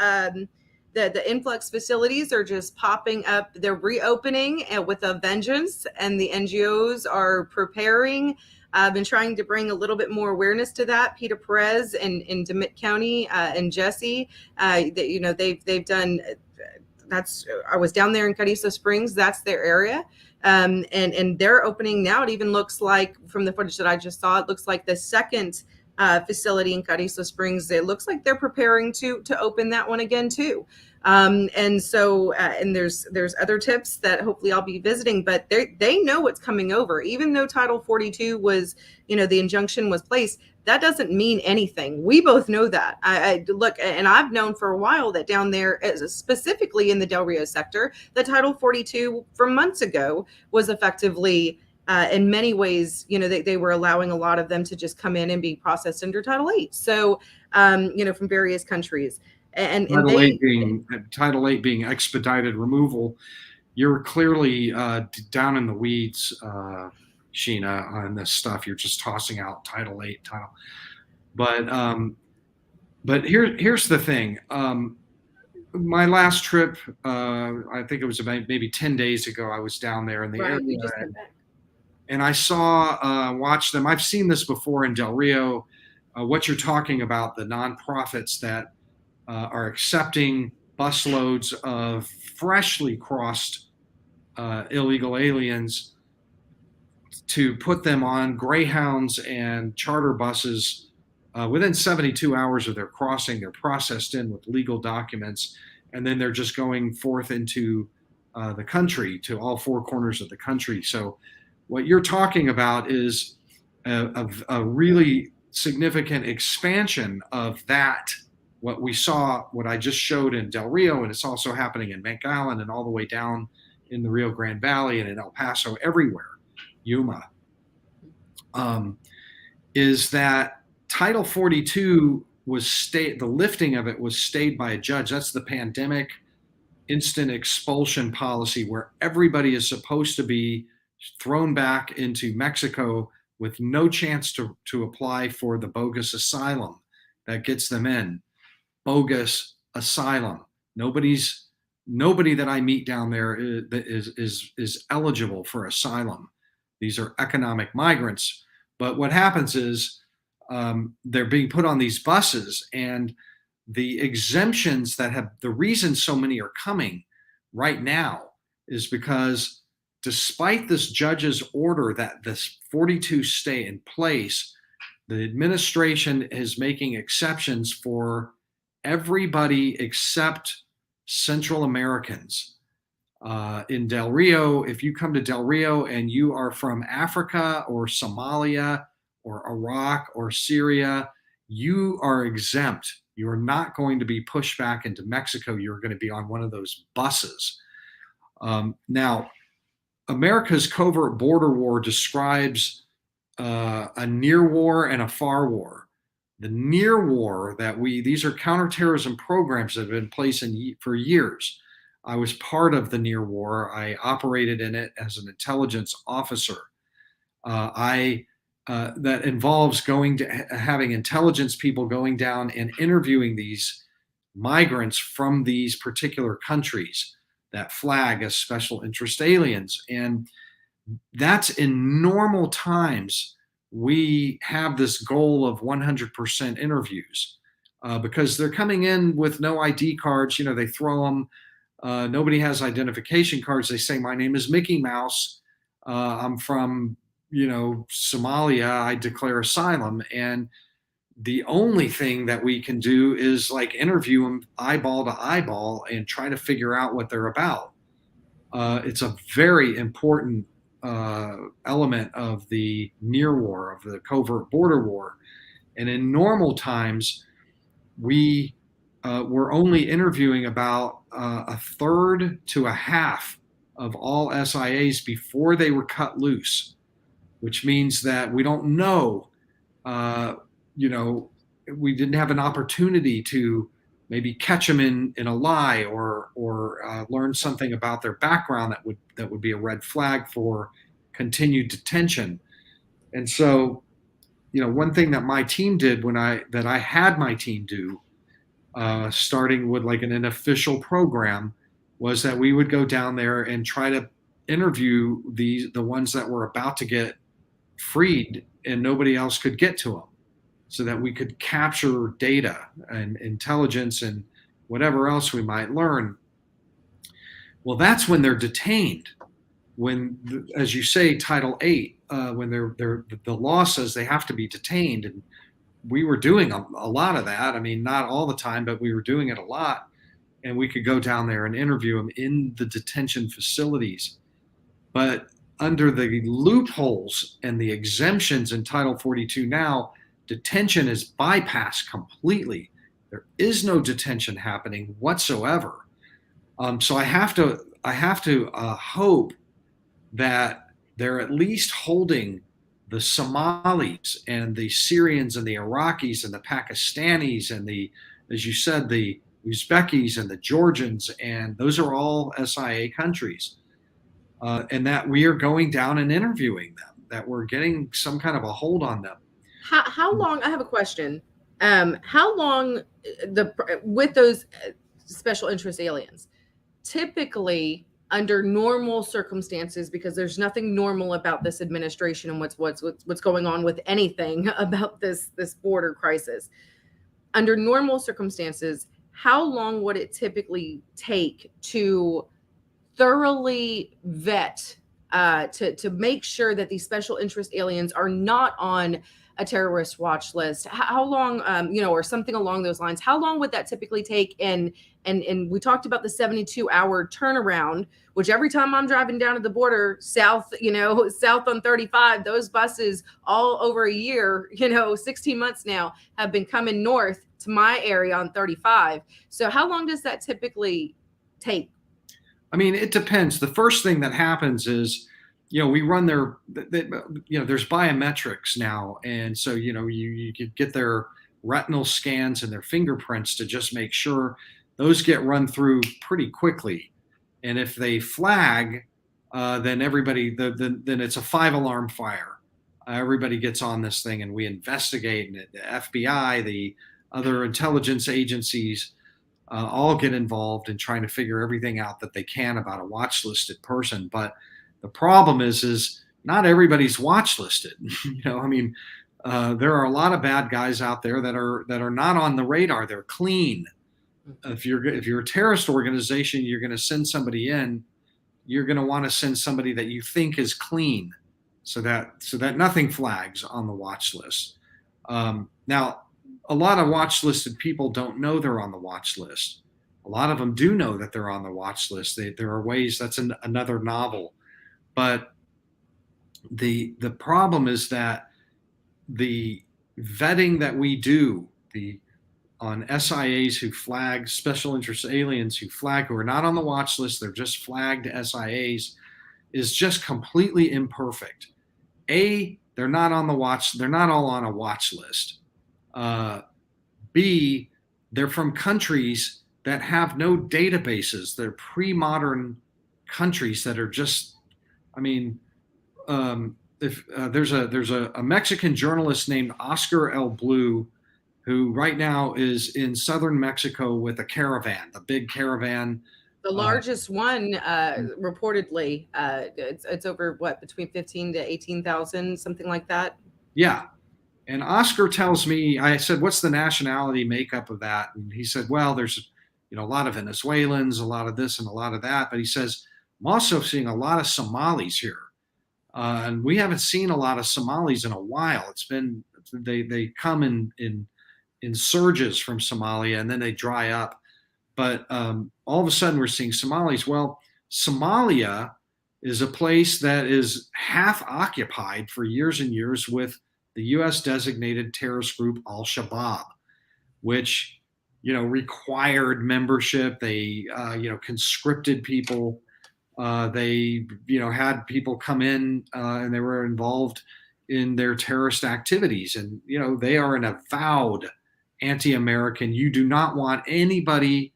the influx facilities are just popping up. They're reopening with a vengeance, and the NGOs are preparing. I've been trying to bring a little bit more awareness to that. Peter Perez in DeMitt County and Jesse, they've done. I was down there in Carrizo Springs. That's their area. And they're opening now. It even looks like, from the footage that I just saw, it looks like the second facility in Carrizo Springs, it looks like they're preparing to open that one again too. And there's other tips that hopefully I'll be visiting, but they know what's coming over. Even though Title 42 was, the injunction was placed, that doesn't mean anything. We both know that. I look, and I've known for a while that down there, specifically in the Del Rio sector, the Title 42 from months ago was effectively, in many ways, they were allowing a lot of them to just come in and be processed under Title 8. So, from various countries. And Title 8 being expedited removal. You're clearly down in the weeds, Sheena, on this stuff. You're just tossing out Title 8 title. But here's the thing. My last trip, I think it was about maybe 10 days ago, I was down there in the area. And I watched them. I've seen this before in Del Rio. What you're talking about, the nonprofits that are accepting busloads of freshly crossed illegal aliens to put them on Greyhounds and charter buses. Within 72 hours of their crossing, they're processed in with legal documents, and then they're just going forth into the country, to all four corners of the country. So what you're talking about is a really significant expansion of that, what I just showed in Del Rio, and it's also happening in McAllen and all the way down in the Rio Grande Valley and in El Paso, everywhere. Yuma, is that Title 42 the lifting of it was stayed by a judge. That's the pandemic instant expulsion policy, where everybody is supposed to be thrown back into Mexico with no chance to apply for the bogus asylum that gets them in. Bogus asylum. Nobody that I meet down there is eligible for asylum. These are economic migrants. But what happens is they're being put on these buses, and the exemptions the reason so many are coming right now is because despite this judge's order that this 42 stay in place, the administration is making exceptions for everybody except Central Americans. In Del Rio, if you come to Del Rio and you are from Africa or Somalia or Iraq or Syria, you are exempt. You're not going to be pushed back into Mexico. You're going to be on one of those buses. Now, America's covert border war describes a near war and a far war. The near war these are counterterrorism programs that have been in place for years. I was part of the near war. I operated in it as an intelligence officer. That involves having intelligence people going down and interviewing these migrants from these particular countries that flag as special interest aliens. And that's in normal times. We have this goal of 100% interviews because they're coming in with no ID cards. They throw them. Nobody has identification cards. They say, my name is Mickey Mouse. I'm from Somalia. I declare asylum. And the only thing that we can do is interview them eyeball to eyeball and try to figure out what they're about. It's a very important element of the near war, of the covert border war. And in normal times, we were only interviewing about a third to a half of all SIAs before they were cut loose, which means that we don't know, we didn't have an opportunity to maybe catch them in a lie or learn something about their background that would be a red flag for continued detention. And so, one thing that my team did that I had my team do, starting with an official program, was that we would go down there and try to interview the ones that were about to get freed and nobody else could get to them, so that we could capture data and intelligence and whatever else we might learn. Well, that's when they're detained. When, as you say, Title 8, when the law says they have to be detained. And we were doing a lot of that. I mean, not all the time, but we were doing it a lot. And we could go down there and interview them in the detention facilities. But under the loopholes and the exemptions in Title 42 now, detention is bypassed completely. There is no detention happening whatsoever. So I have to hope that they're at least holding the Somalis and the Syrians and the Iraqis and the Pakistanis and as you said, the Uzbekis and the Georgians, and those are all SIA countries. And that we are going down and interviewing them, that we're getting some kind of a hold on them. How long? I have a question. How long with those special interest aliens? Typically, under normal circumstances, because there's nothing normal about this administration and what's going on with anything about this border crisis. Under normal circumstances, how long would it typically take to thoroughly vet to make sure that these special interest aliens are not on a terrorist watch list? How long, or something along those lines? How long would that typically take? And we talked about the 72-hour turnaround, which every time I'm driving down to the border, south on 35, those buses all over a year, 16 months now, have been coming north to my area on 35. So how long does that typically take? I mean, it depends. The first thing that happens is, we run there's biometrics now. And so, you could get their retinal scans and their fingerprints to just make sure those get run through pretty quickly. And if they flag, then then it's a 5-alarm fire. Everybody gets on this thing and we investigate, and the FBI, the other intelligence agencies, all get involved in trying to figure everything out that they can about a watch listed person. But the problem is not everybody's watch listed. There are a lot of bad guys out there that are not on the radar. They're clean. If you're a terrorist organization, you're going to send somebody in. You're going to want to send somebody that you think is clean, so that nothing flags on the watch list. Now, a lot of watch listed people don't know they're on the watch list. A lot of them do know that they're on the watch list. There are ways. That's another novel. But the problem is that the vetting that we do on SIAs who flag, special interest aliens who are not on the watch list, they're just flagged SIAs, is just completely imperfect. A, they're not all on a watch list. B, they're from countries that have no databases. They're pre-modern countries that are just, if there's a Mexican journalist named Oscar L. Blue, who right now is in southern Mexico with a caravan, the big caravan. The largest one, reportedly, it's over between 15 to 18,000, something like that. Yeah. And Oscar tells me, I said, what's the nationality makeup of that? And he said, well, there's, a lot of Venezuelans, a lot of this and a lot of that. But he says, I'm also seeing a lot of Somalis here. And we haven't seen a lot of Somalis in a while. It's been, they come in surges from Somalia, and then they dry up. But all of a sudden we're seeing Somalis. Well, Somalia is a place that is half occupied for years and years with the U.S. designated terrorist group Al-Shabaab, which, required membership. They, conscripted people. They, had people come in and they were involved in their terrorist activities. And, they are an avowed anti-American. You do not want anybody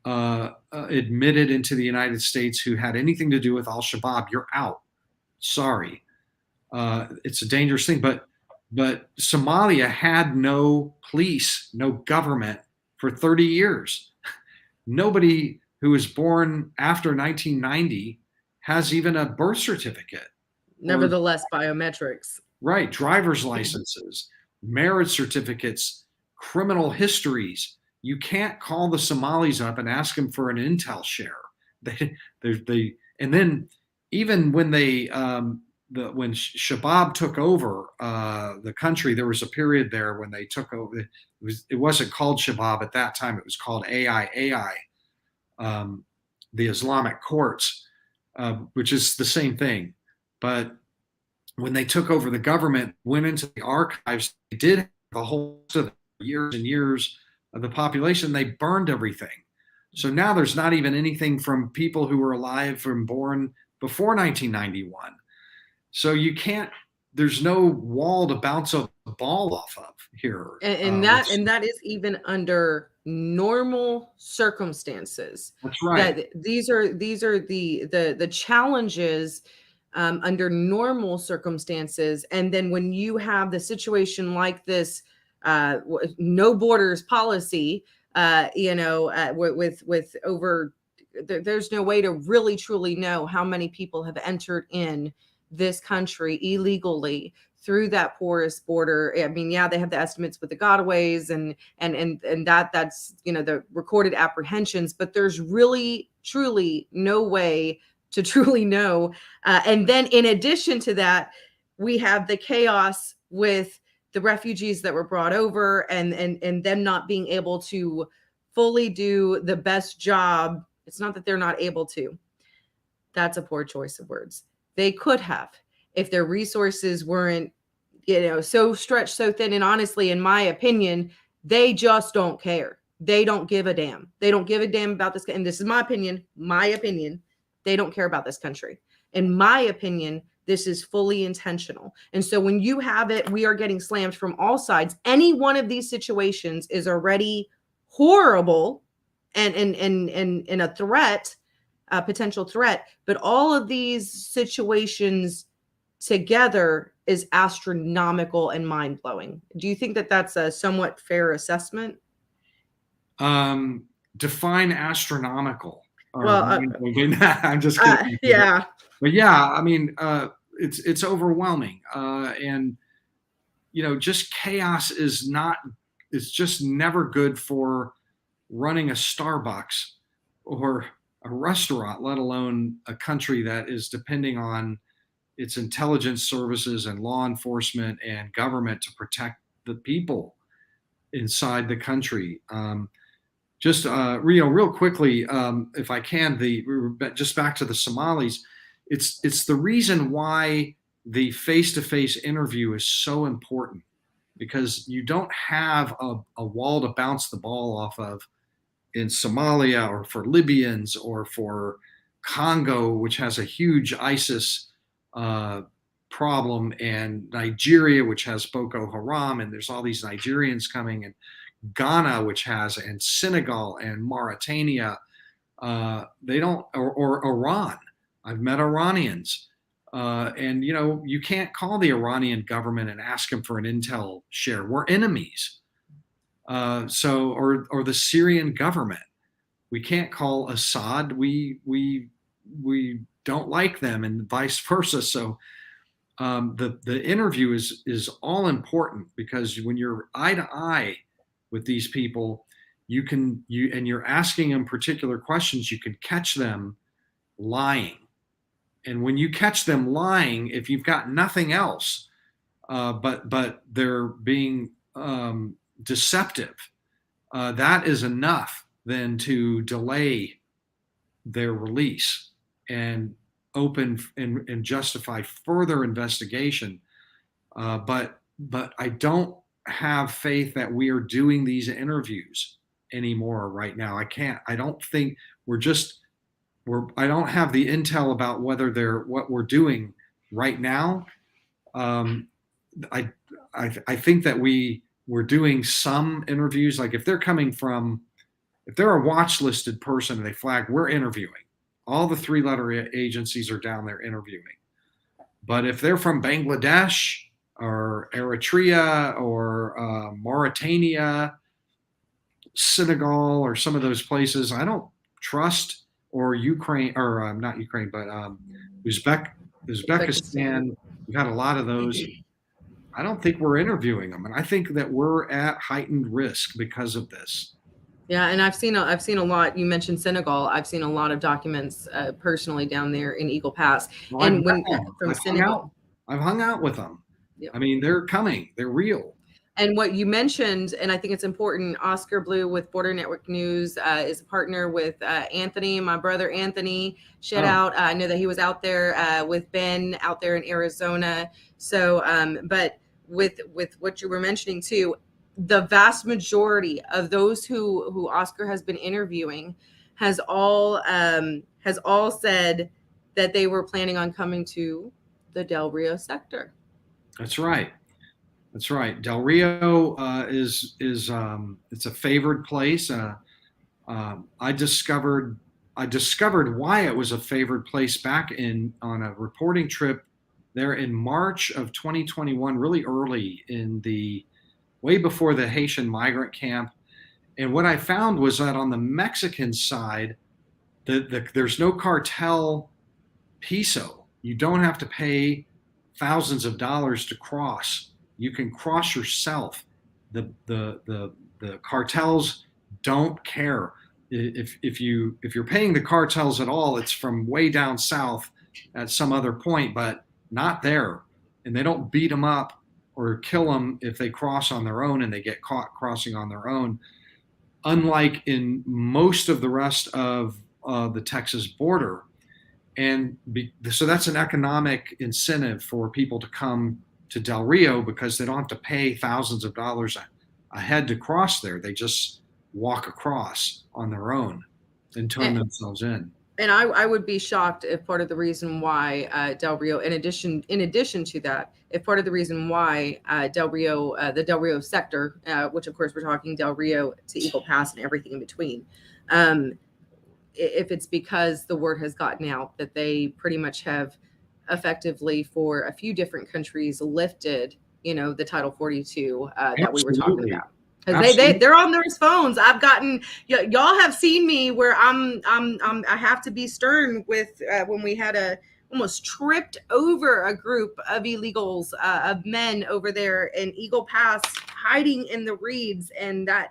admitted into the United States who had anything to do with Al-Shabaab. You're out. Sorry. It's a dangerous thing. But Somalia had no police, no government for 30 years. Nobody who was born after 1990 has even a birth certificate. Nevertheless, biometrics. Right. Driver's licenses, marriage certificates, criminal histories. You can't call the Somalis up and ask them for an intel share. And then even when when Shabab took over the country, there was a period there when they took over. It wasn't called Shabab at that time. It was called AIAI, the Islamic courts, which is the same thing. But when they took over the government, went into the archives, they did have a whole of years and years of the population. They burned everything. So now there's not even anything from people who were alive from born before 1991. So you can't, there's no wall to bounce a ball off of here. And that is even under normal circumstances. That's right. That these are the challenges under normal circumstances. And then when you have the situation like this, no borders policy, with over, there's no way to really truly know how many people have entered in this country illegally through that porous border. I mean, yeah, they have the estimates with the gotaways and that's, the recorded apprehensions, but there's really, truly no way to truly know. And then in addition to that, we have the chaos with the refugees that were brought over and them not being able to fully do the best job. It's not that they're not able to. That's a poor choice of words. They could have, if their resources weren't, so stretched so thin. And honestly, in my opinion, they just don't care. They don't give a damn. They don't give a damn about this. And this is my opinion. They don't care about this country. In my opinion, this is fully intentional. And so when you have it, we are getting slammed from all sides. Any one of these situations is already horrible and a threat, a potential threat. But all of these situations together is astronomical and mind-blowing. Do you think that that's a somewhat fair assessment? Define astronomical. Well, I'm just kidding. yeah. But yeah, I mean, it's overwhelming, and just chaos it's just never good for running a Starbucks or a restaurant, let alone a country that is depending on its intelligence services and law enforcement and government to protect the people inside the country. Just real quickly, if I can, just back to the Somalis. It's the reason why the face-to-face interview is so important, because you don't have a wall to bounce the ball off of in Somalia, or for Libyans, or for Congo, which has a huge ISIS problem, and Nigeria, which has Boko Haram, and there's all these Nigerians coming, and Ghana, which has, and Senegal and Mauritania. They don't, or Iran. I've met Iranians, and you can't call the Iranian government and ask them for an intel share. We're enemies. Or the Syrian government. We can't call Assad. We don't like them, and vice versa. So the interview is all important, because when you're eye to eye with these people, and you're asking them particular questions, you can catch them lying. And when you catch them lying, if you've got nothing else, but they're being deceptive, that is enough then to delay their release and open and justify further investigation. But I don't have faith that we are doing these interviews anymore right now. I don't think I don't have the intel about whether they're what we're doing right now. I think that we're doing some interviews. Like if they're a watch listed person and they flag, we're interviewing. All the 3-letter agencies are down there interviewing. But if they're from Bangladesh or Eritrea or Mauritania, Senegal, or some of those places, I don't trust, or Ukraine, or not Ukraine, but Uzbekistan. We've had a lot of those. I don't think we're interviewing them, and I think that we're at heightened risk because of this. Yeah, and I've seen a lot. You mentioned Senegal. I've seen a lot of documents personally down there in Eagle Pass, Well, from Senegal. I've hung out with them. Yep. I mean, they're coming. They're real. And what you mentioned, and I think it's important, Oscar Blue with Border Network News is a partner with Anthony, my brother Anthony. Shout out. I know that he was out there with Ben out there in Arizona. So, but with what you were mentioning too, the vast majority of those who Oscar has been interviewing has all said that they were planning on coming to the Del Rio sector. That's right. That's right. Del Rio is it's a favored place. I discovered why it was a favored place back on a reporting trip there in March of 2021, really early way before the Haitian migrant camp. And what I found was that on the Mexican side, there's no cartel piso. You don't have to pay thousands of dollars to cross. You can cross yourself. The cartels don't care if you're paying the cartels at all. It's from way down south at some other point, but not there. And they don't beat them up or kill them if they cross on their own and they get caught crossing on their own. Unlike in most of the rest of the Texas border, so that's an economic incentive for people to come to Del Rio, because they don't have to pay thousands of dollars a head to cross there. They just walk across on their own and turn themselves in. And I would be shocked if part of the reason why Del Rio, in addition to that, if part of the reason why Del Rio, the Del Rio sector, which of course we're talking Del Rio to Eagle Pass and everything in between, if it's because the word has gotten out that they pretty much have effectively for a few different countries lifted, the Title 42 that we were talking Absolutely. about. Because they're on those phones. I've gotten y'all have seen me where I have to be stern with when we had almost tripped over a group of illegals of men over there in Eagle Pass hiding in the reeds, and that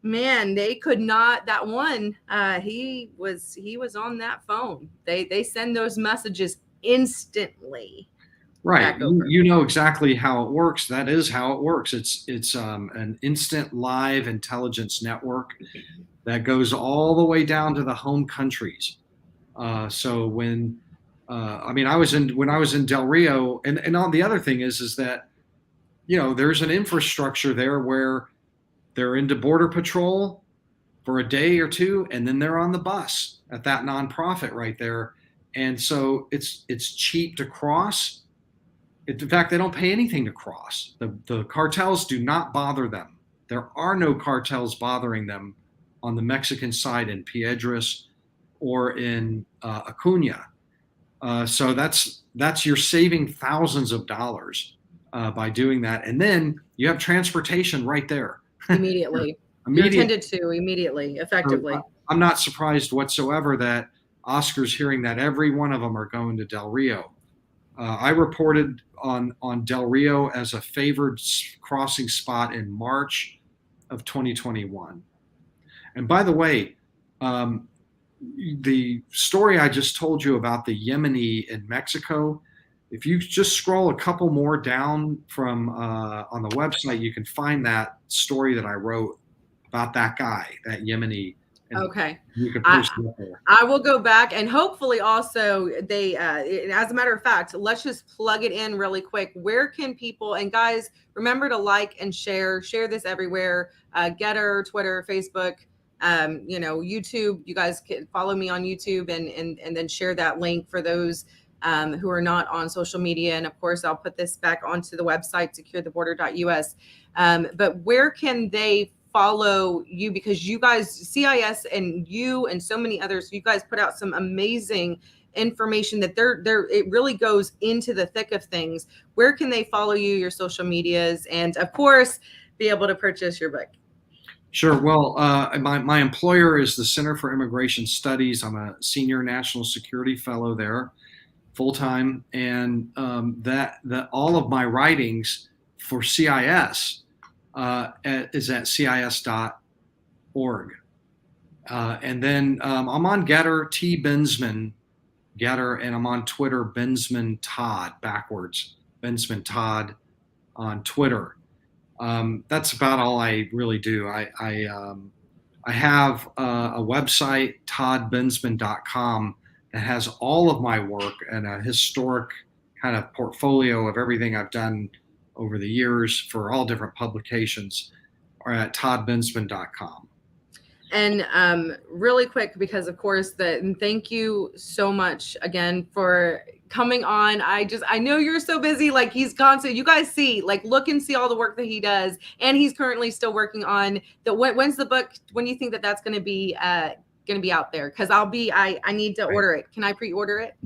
man, they could not. That one, he was on that phone. They send those messages instantly. Right. You know exactly how it works. That is how it works. It's an instant live intelligence network that goes all the way down to the home countries. So when when I was in Del Rio, and on the other thing is that there's an infrastructure there where they're into border patrol for a day or two, and then they're on the bus at that nonprofit right there, and so it's cheap to cross. In fact, they don't pay anything to cross. The cartels do not bother them. There are no cartels bothering them on the Mexican side in Piedras or in Acuna. So that's you're saving thousands of dollars by doing that, and then you have transportation right there immediately. You're attended to immediately, effectively. I'm not surprised whatsoever that Oscar's hearing that every one of them are going to Del Rio. I reported on Del Rio as a favored crossing spot in March of 2021. And by the way, the story I just told you about the Yemeni in Mexico, if you just scroll a couple more down from on the website, you can find that story that I wrote about that guy, that Yemeni. Okay. You can post it there. I will go back, and hopefully also they, as a matter of fact, let's just plug it in really quick. Where can people, and guys, remember to like and share this everywhere. Getter, Twitter, Facebook, YouTube. You guys can follow me on YouTube and then share that link for those who are not on social media. And of course, I'll put this back onto the website, securetheboarder.us. But where can they follow you, because you guys, CIS and you and so many others, you guys put out some amazing information that it really goes into the thick of things. Where can they follow you, your social medias, and of course be able to purchase your book? Sure. Well, my employer is the Center for Immigration Studies. I'm a senior national security fellow there, full time, and that all of my writings for CIS is at cis.org. And then I'm on Getter, T Bensman, Getter, and I'm on Twitter, Bensman Todd, backwards, Bensman Todd on Twitter. That's about all I really do. I have a website, toddbensman.com, that has all of my work and a historic kind of portfolio of everything I've done over the years for all different publications, are at toddbensman.com. And really quick, because of course, thank you so much again for coming on. I know you're so busy, like he's constant. You guys see, look and see all the work that he does. And he's currently still working on when's the book? When do you think that's going to be out there? Because I need to order it. Can I pre-order it?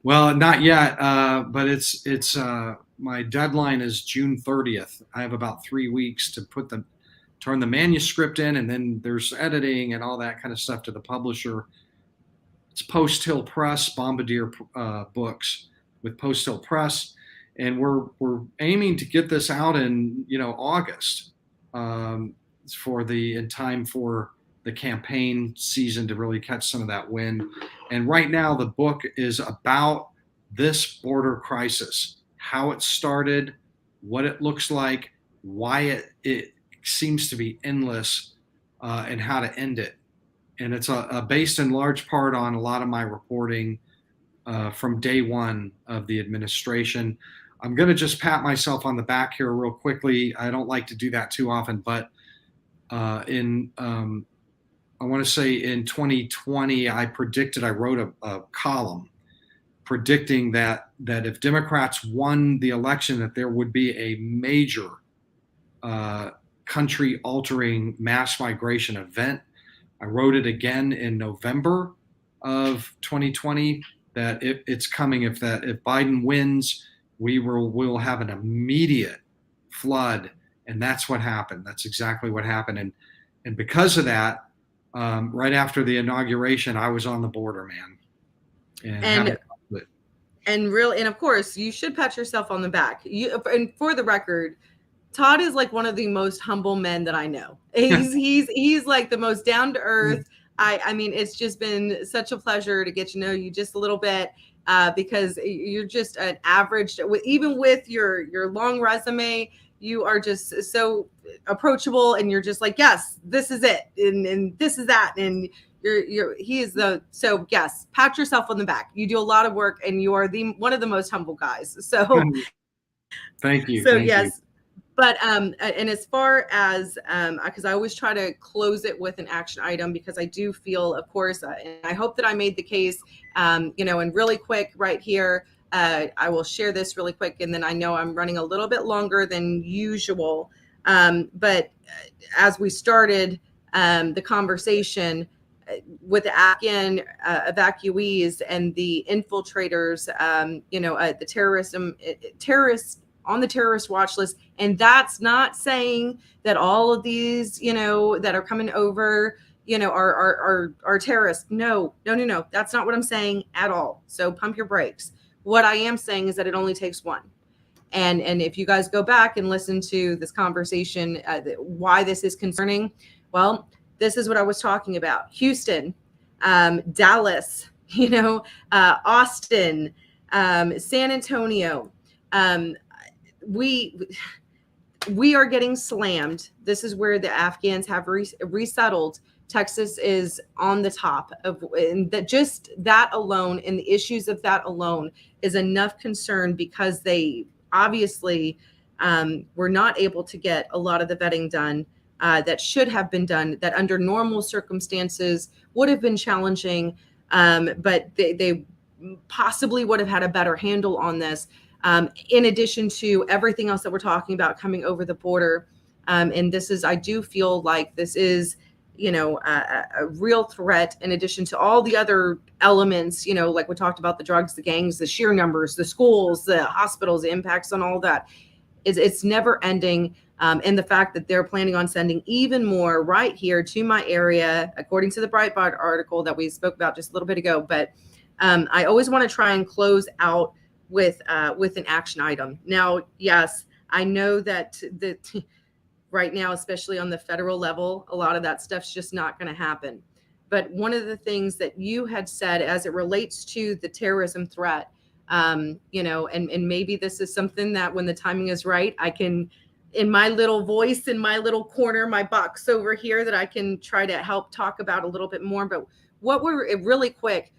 Well, not yet, but it's my deadline is June 30th. I have about 3 weeks to turn the manuscript in, and then there's editing and all that kind of stuff to the publisher. It's Post Hill Press, Bombardier Books with Post Hill Press, and we're aiming to get this out in August in time for the campaign season to really catch some of that wind. And right now the book is about this border crisis, how it started, what it looks like, why it seems to be endless, and how to end it. And it's based in large part on a lot of my reporting from day one of the administration. I'm going to just pat myself on the back here real quickly. I don't like to do that too often, but I want to say in 2020, I wrote a column predicting that if Democrats won the election, that there would be a major country-altering mass migration event. I wrote it again in November of 2020 that it's coming. If Biden wins, we'll have an immediate flood, and that's what happened. That's exactly what happened, and because of that, right after the inauguration, I was on the border, man, and of course, you should pat yourself on the back. And for the record, Todd is like one of the most humble men that I know. He's like the most down to earth. I mean, it's just been such a pleasure to get to know you just a little bit, because you're just an average. Even with your long resume, you are just so approachable, and you're just like, yes, this is it, and this is that, and so yes, pat yourself on the back. You do a lot of work, and you are one of the most humble guys. So thank you. So thank yes. you. But and as far as because I always try to close it with an action item, because I do feel, of course, and I hope that I made the case, and really quick right here, I will share this really quick, and then I know I'm running a little bit longer than usual, but as we started the conversation with the Afghan evacuees and the infiltrators, the terrorists on the terrorist watch list. And that's not saying that all of these, that are coming over, are terrorists. No. That's not what I'm saying at all. So pump your brakes. What I am saying is that it only takes one. And if you guys go back and listen to this conversation, why this is concerning, well, this is what I was talking about. Houston, Dallas, Austin, San Antonio. We are getting slammed. This is where the Afghans have resettled. Texas is on the top of, and that alone, and the issues of that alone is enough concern, because they obviously were not able to get a lot of the vetting done that should have been done, that under normal circumstances would have been challenging, but they possibly would have had a better handle on this. In addition to everything else that we're talking about coming over the border. And I do feel like this is, a real threat, in addition to all the other elements, like we talked about, the drugs, the gangs, the sheer numbers, the schools, the hospitals, the impacts on all that. It's never ending. And the fact that they're planning on sending even more right here to my area, according to the Breitbart article that we spoke about just a little bit ago. But I always want to try and close out with an action item. Now, yes, I know that right now, especially on the federal level, a lot of that stuff's just not going to happen. But one of the things that you had said as it relates to the terrorism threat, and maybe this is something that when the timing is right, I can, in my little voice, in my little corner, my box over here, that I can try to help talk about a little bit more. But really quick,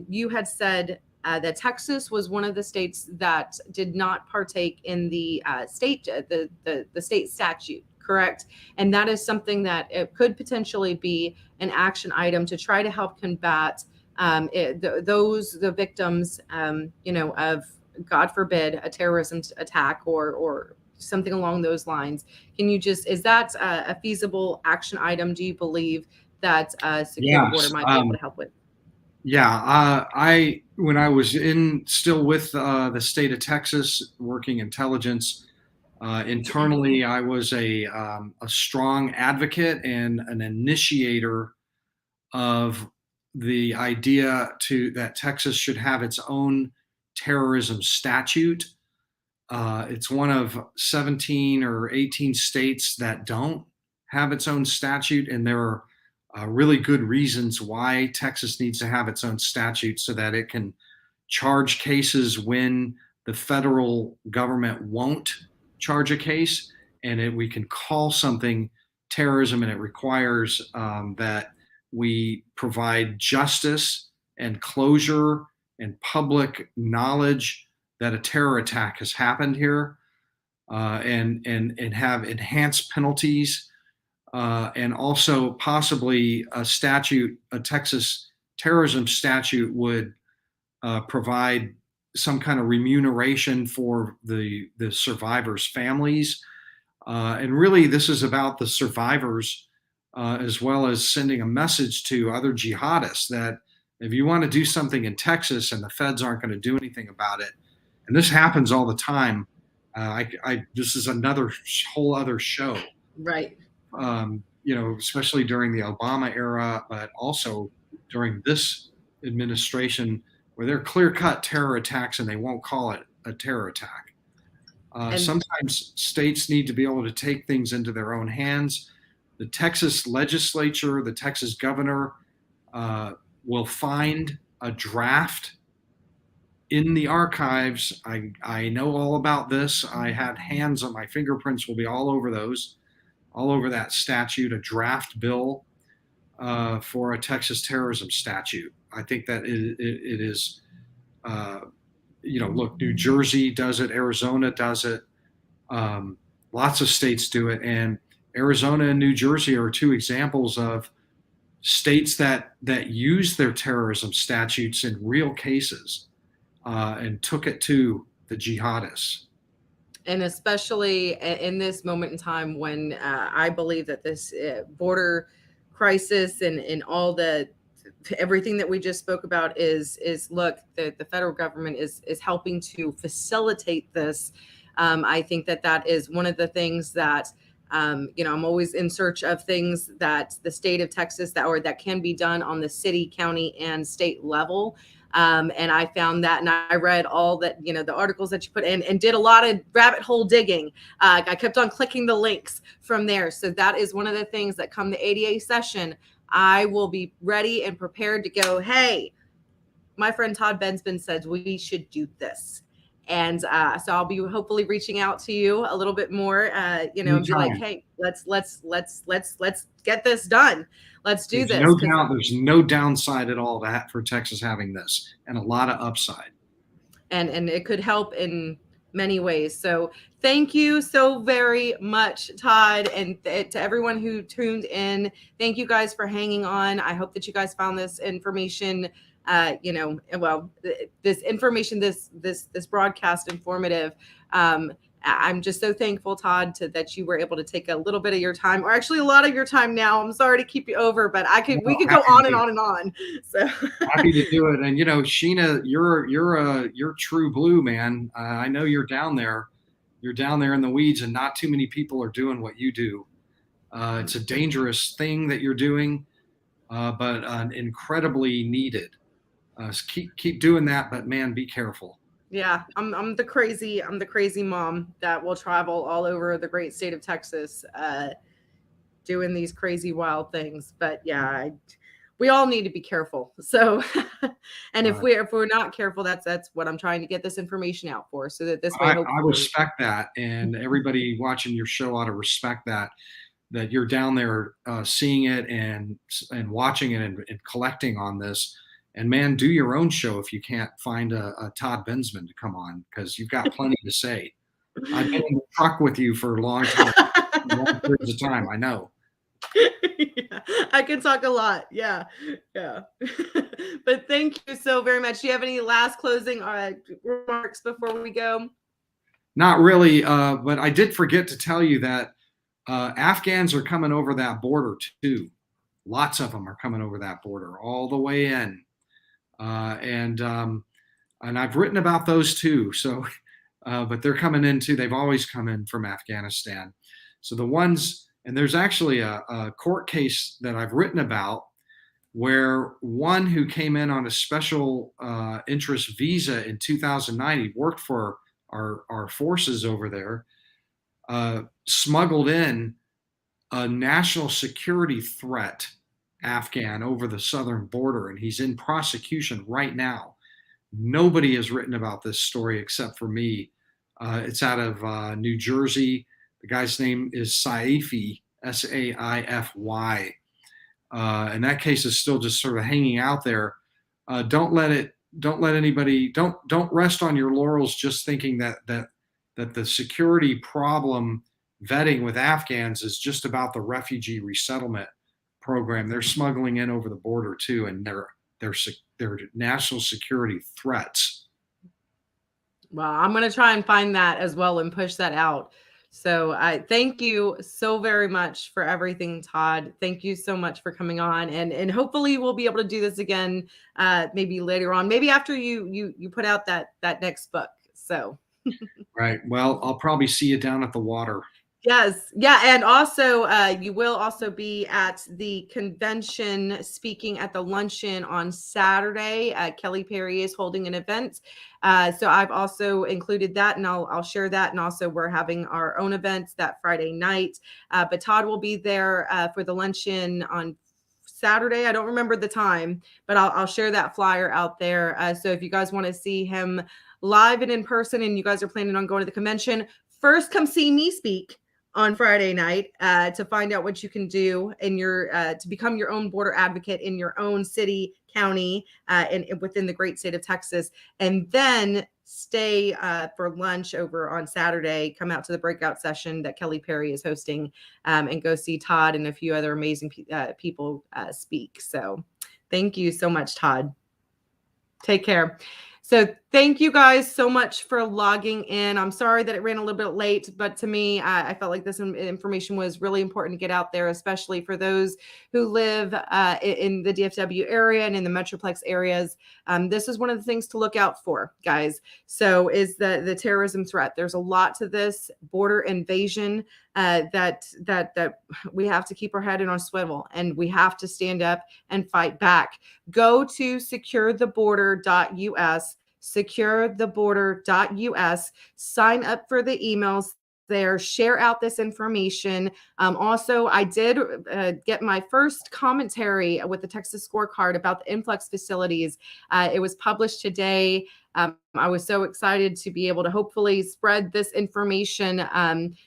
you had said that Texas was one of the states that did not partake in the state statute, correct? And that is something that it could potentially be an action item to try to help combat the victims, of, God forbid, a terrorism attack or something along those lines. Is that a feasible action item? Do you believe that Secure Border might be able to help with? Yeah, when I was still with the state of Texas, working intelligence internally, I was a strong advocate and an initiator of the idea that Texas should have its own terrorism statute. It's one of 17 or 18 states that don't have its own statute, and there are really good reasons why Texas needs to have its own statute, so that it can charge cases when the federal government won't charge a case, and we can call something terrorism, and it requires that we provide justice and closure and public knowledge that a terror attack has happened here, and have enhanced penalties and also possibly a Texas terrorism statute would provide some kind of remuneration for the survivors' families. And really, this is about the survivors, as well as sending a message to other jihadists that if you want to do something in Texas and the feds aren't going to do anything about it, and this happens all the time, this is another whole other show. Right. Especially during the Obama era, but also during this administration, where they're clear-cut terror attacks and they won't call it a terror attack. Sometimes states need to be able to take things into their own hands. The Texas legislature, the Texas governor, will find a draft in the archives. I know all about this. I had hands on my fingerprints will be all over those, all over that statute, a draft bill for a Texas terrorism statute. I think that it is, look, New Jersey does it, Arizona does it, lots of states do it, and Arizona and New Jersey are two examples of states that use their terrorism statutes in real cases and took it to the jihadists. And especially in this moment in time when I believe that this border crisis and all everything that we just spoke about is look, the federal government is helping to facilitate this. I think that is one of the things that I'm always in search of things that the state of Texas that can be done on the city, county, and state level. And I found that, and I read all that, the articles that you put in and did a lot of rabbit hole digging. I kept on clicking the links from there. So that is one of the things that come the ADA session, I will be ready and prepared to go, hey, my friend Todd Bensman said we should do this. And so I'll be hopefully reaching out to you a little bit more, and be like, hey, let's get this done. Let's do this. There's no downside at all for Texas having this, and a lot of upside. And it could help in many ways. So thank you so very much, Todd, and to everyone who tuned in. Thank you guys for hanging on. I hope that you guys found this information this information, this broadcast informative. I'm just so thankful, Todd, that you were able to take a little bit of your time, or actually a lot of your time now. I'm sorry to keep you over, but we could go on and on and on. So happy to do it. And Sheena, you're true blue, man. I know you're down there. You're down there in the weeds, and not too many people are doing what you do. It's a dangerous thing that you're doing, but incredibly needed. Keep doing that, but man, be careful. Yeah, I'm the crazy mom that will travel all over the great state of Texas, doing these crazy wild things. But yeah, we all need to be careful. So, and if we're not careful, that's what I'm trying to get this information out for, so that this way. I respect that, and everybody watching your show ought to respect that you're down there seeing it and watching it and collecting on this. And man, do your own show if you can't find a Todd Bensman to come on, because you've got plenty to say. I've been in the truck with you for a long periods of time. I know. Yeah, I can talk a lot. Yeah. But thank you so very much. Do you have any last closing remarks before we go? Not really, but I did forget to tell you that Afghans are coming over that border too. Lots of them are coming over that border all the way in. And I've written about those too. So, but they're coming in too. They've always come in from Afghanistan. So the ones, and there's actually a court case that I've written about where one who came in on a special interest visa in 2009, he worked for our forces over there, smuggled in a national security threat Afghan over the southern border, and he's in prosecution right now. Nobody has written about this story except for me. It's out of New Jersey. The guy's name is Saify, Saify. And that case is still just sort of hanging out there. Don't rest on your laurels just thinking that the security problem vetting with Afghans is just about the refugee resettlement program. They're smuggling in over the border too, and they're national security threats. Well, I'm going to try and find that as well and push that out. So I thank you so very much for everything, Todd. Thank you so much for coming on, and hopefully we'll be able to do this again, maybe later on, maybe after you put out that next book. So Right. Well, I'll probably see you down at the water. yes. Yeah. And also, you will also be at the convention speaking at the luncheon on Saturday. Kelly Perry is holding an event. So I've also included that, and I'll share that. And also we're having our own events that Friday night. But Todd will be there for the luncheon on Saturday. I don't remember the time, but I'll share that flyer out there. So if you guys want to see him live and in person, and you guys are planning on going to the convention, first come see me speak on Friday night to find out what you can do in your to become your own border advocate in your own city, county, and within the great state of Texas, and then stay for lunch over on Saturday. Come out to the breakout session that Kelly Perry is hosting, and go see Todd and a few other amazing people speak. So thank you so much, Todd. Take care. So thank you guys so much for logging in. I'm sorry that it ran a little bit late, but to me, I felt like this information was really important to get out there, especially for those who live in the DFW area and in the Metroplex areas. This is one of the things to look out for, guys. So is the terrorism threat. There's a lot to this border invasion that we have to keep our head in on swivel, and we have to stand up and fight back. Go to securetheborder.us, securetheborder.us, sign up for the emails there, share out this information. Also, I did get my first commentary with the Texas Scorecard about the influx facilities. It was published today. I was so excited to be able to hopefully spread this information.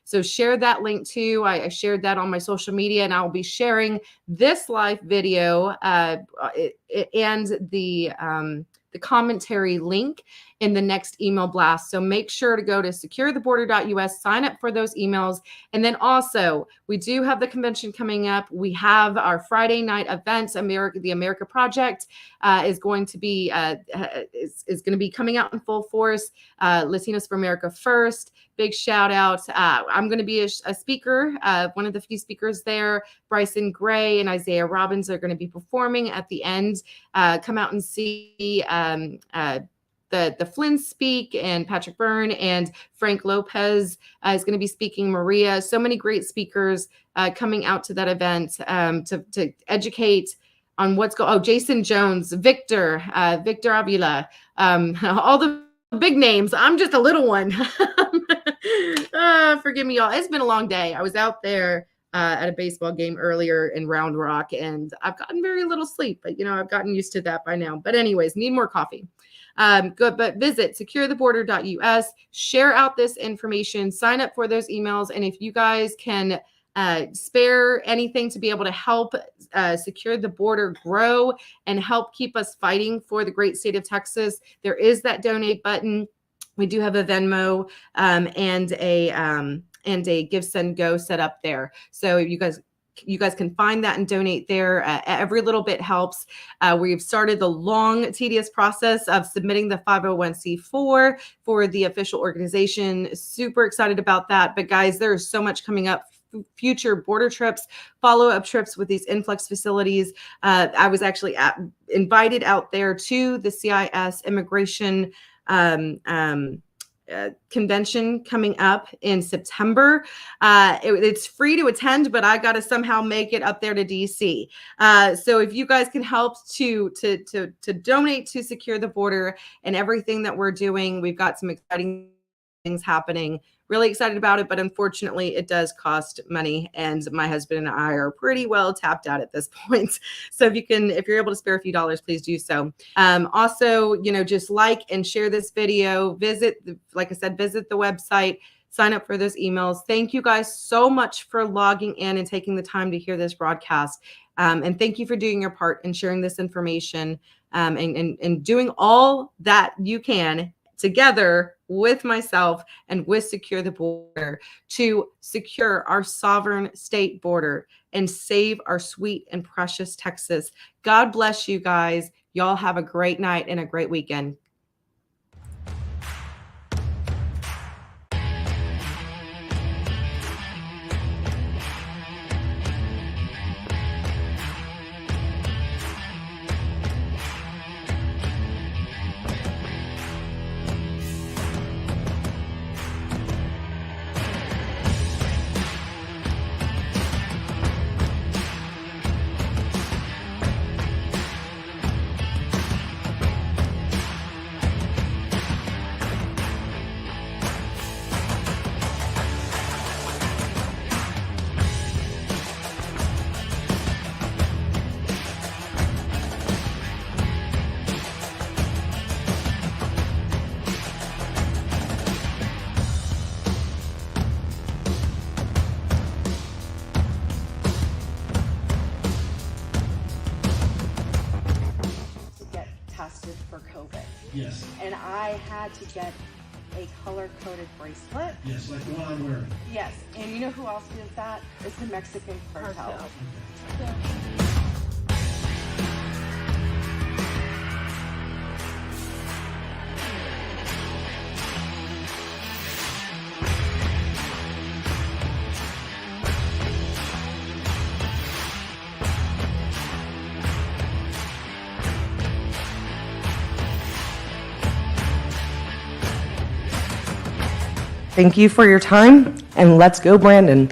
So share that link too. I shared that on my social media, and I'll be sharing this live video and the commentary link in the next email blast. So make sure to go to securetheborder.us, sign up for those emails. And then also, we do have the convention coming up. We have our Friday night events. The America Project is going to be coming out in full force. Latinos for America First. Big shout out. I'm going to be a speaker, one of the few speakers there. Bryson Gray and Isaiah Robbins are going to be performing at the end. Come out and see the Flynn speak, and Patrick Byrne and Frank Lopez is going to be speaking. Maria, so many great speakers coming out to that event to educate on what's going. Oh, Jason Jones, Victor Avila, all the big names. I'm just a little one. Forgive me, y'all. It's been a long day. I was out there at a baseball game earlier in Round Rock, and I've gotten very little sleep, but I've gotten used to that by now. But anyways, need more coffee. Good, but visit securetheborder.us, share out this information, sign up for those emails, and if you guys can spare anything to be able to help secure the border grow and help keep us fighting for the great state of Texas, there is that donate button. We do have a Venmo and a Give, Send, Go set up there. So you guys can find that and donate there. Every little bit helps. We've started the long, tedious process of submitting the 501c4 for the official organization. Super excited about that. But guys, there is so much coming up. Future border trips, follow-up trips with these influx facilities. I was actually invited out there to the CIS immigration convention coming up in September. It's free to attend, but I got to somehow make it up there to DC. So if you guys can help to donate to Secure the Border and everything that we're doing, we've got some exciting things happening. Really excited about it, but unfortunately it does cost money, and my husband and I are pretty well tapped out at this point. So if you're able to spare a few dollars, please do so. Also, just like and share this video, visit the website, sign up for those emails. Thank you guys so much for logging in and taking the time to hear this broadcast. And thank you for doing your part and sharing this information and doing all that you can together with myself and with Secure the Border to secure our sovereign state border and save our sweet and precious Texas. God bless you guys. Y'all have a great night and a great weekend. Tested for COVID. Yes. And I had to get a color-coded bracelet. Yes, like the one I'm wearing. Yes. And you know who else does that? It's the Mexican cartel. Okay. Thank you for your time, and let's go, Brandon.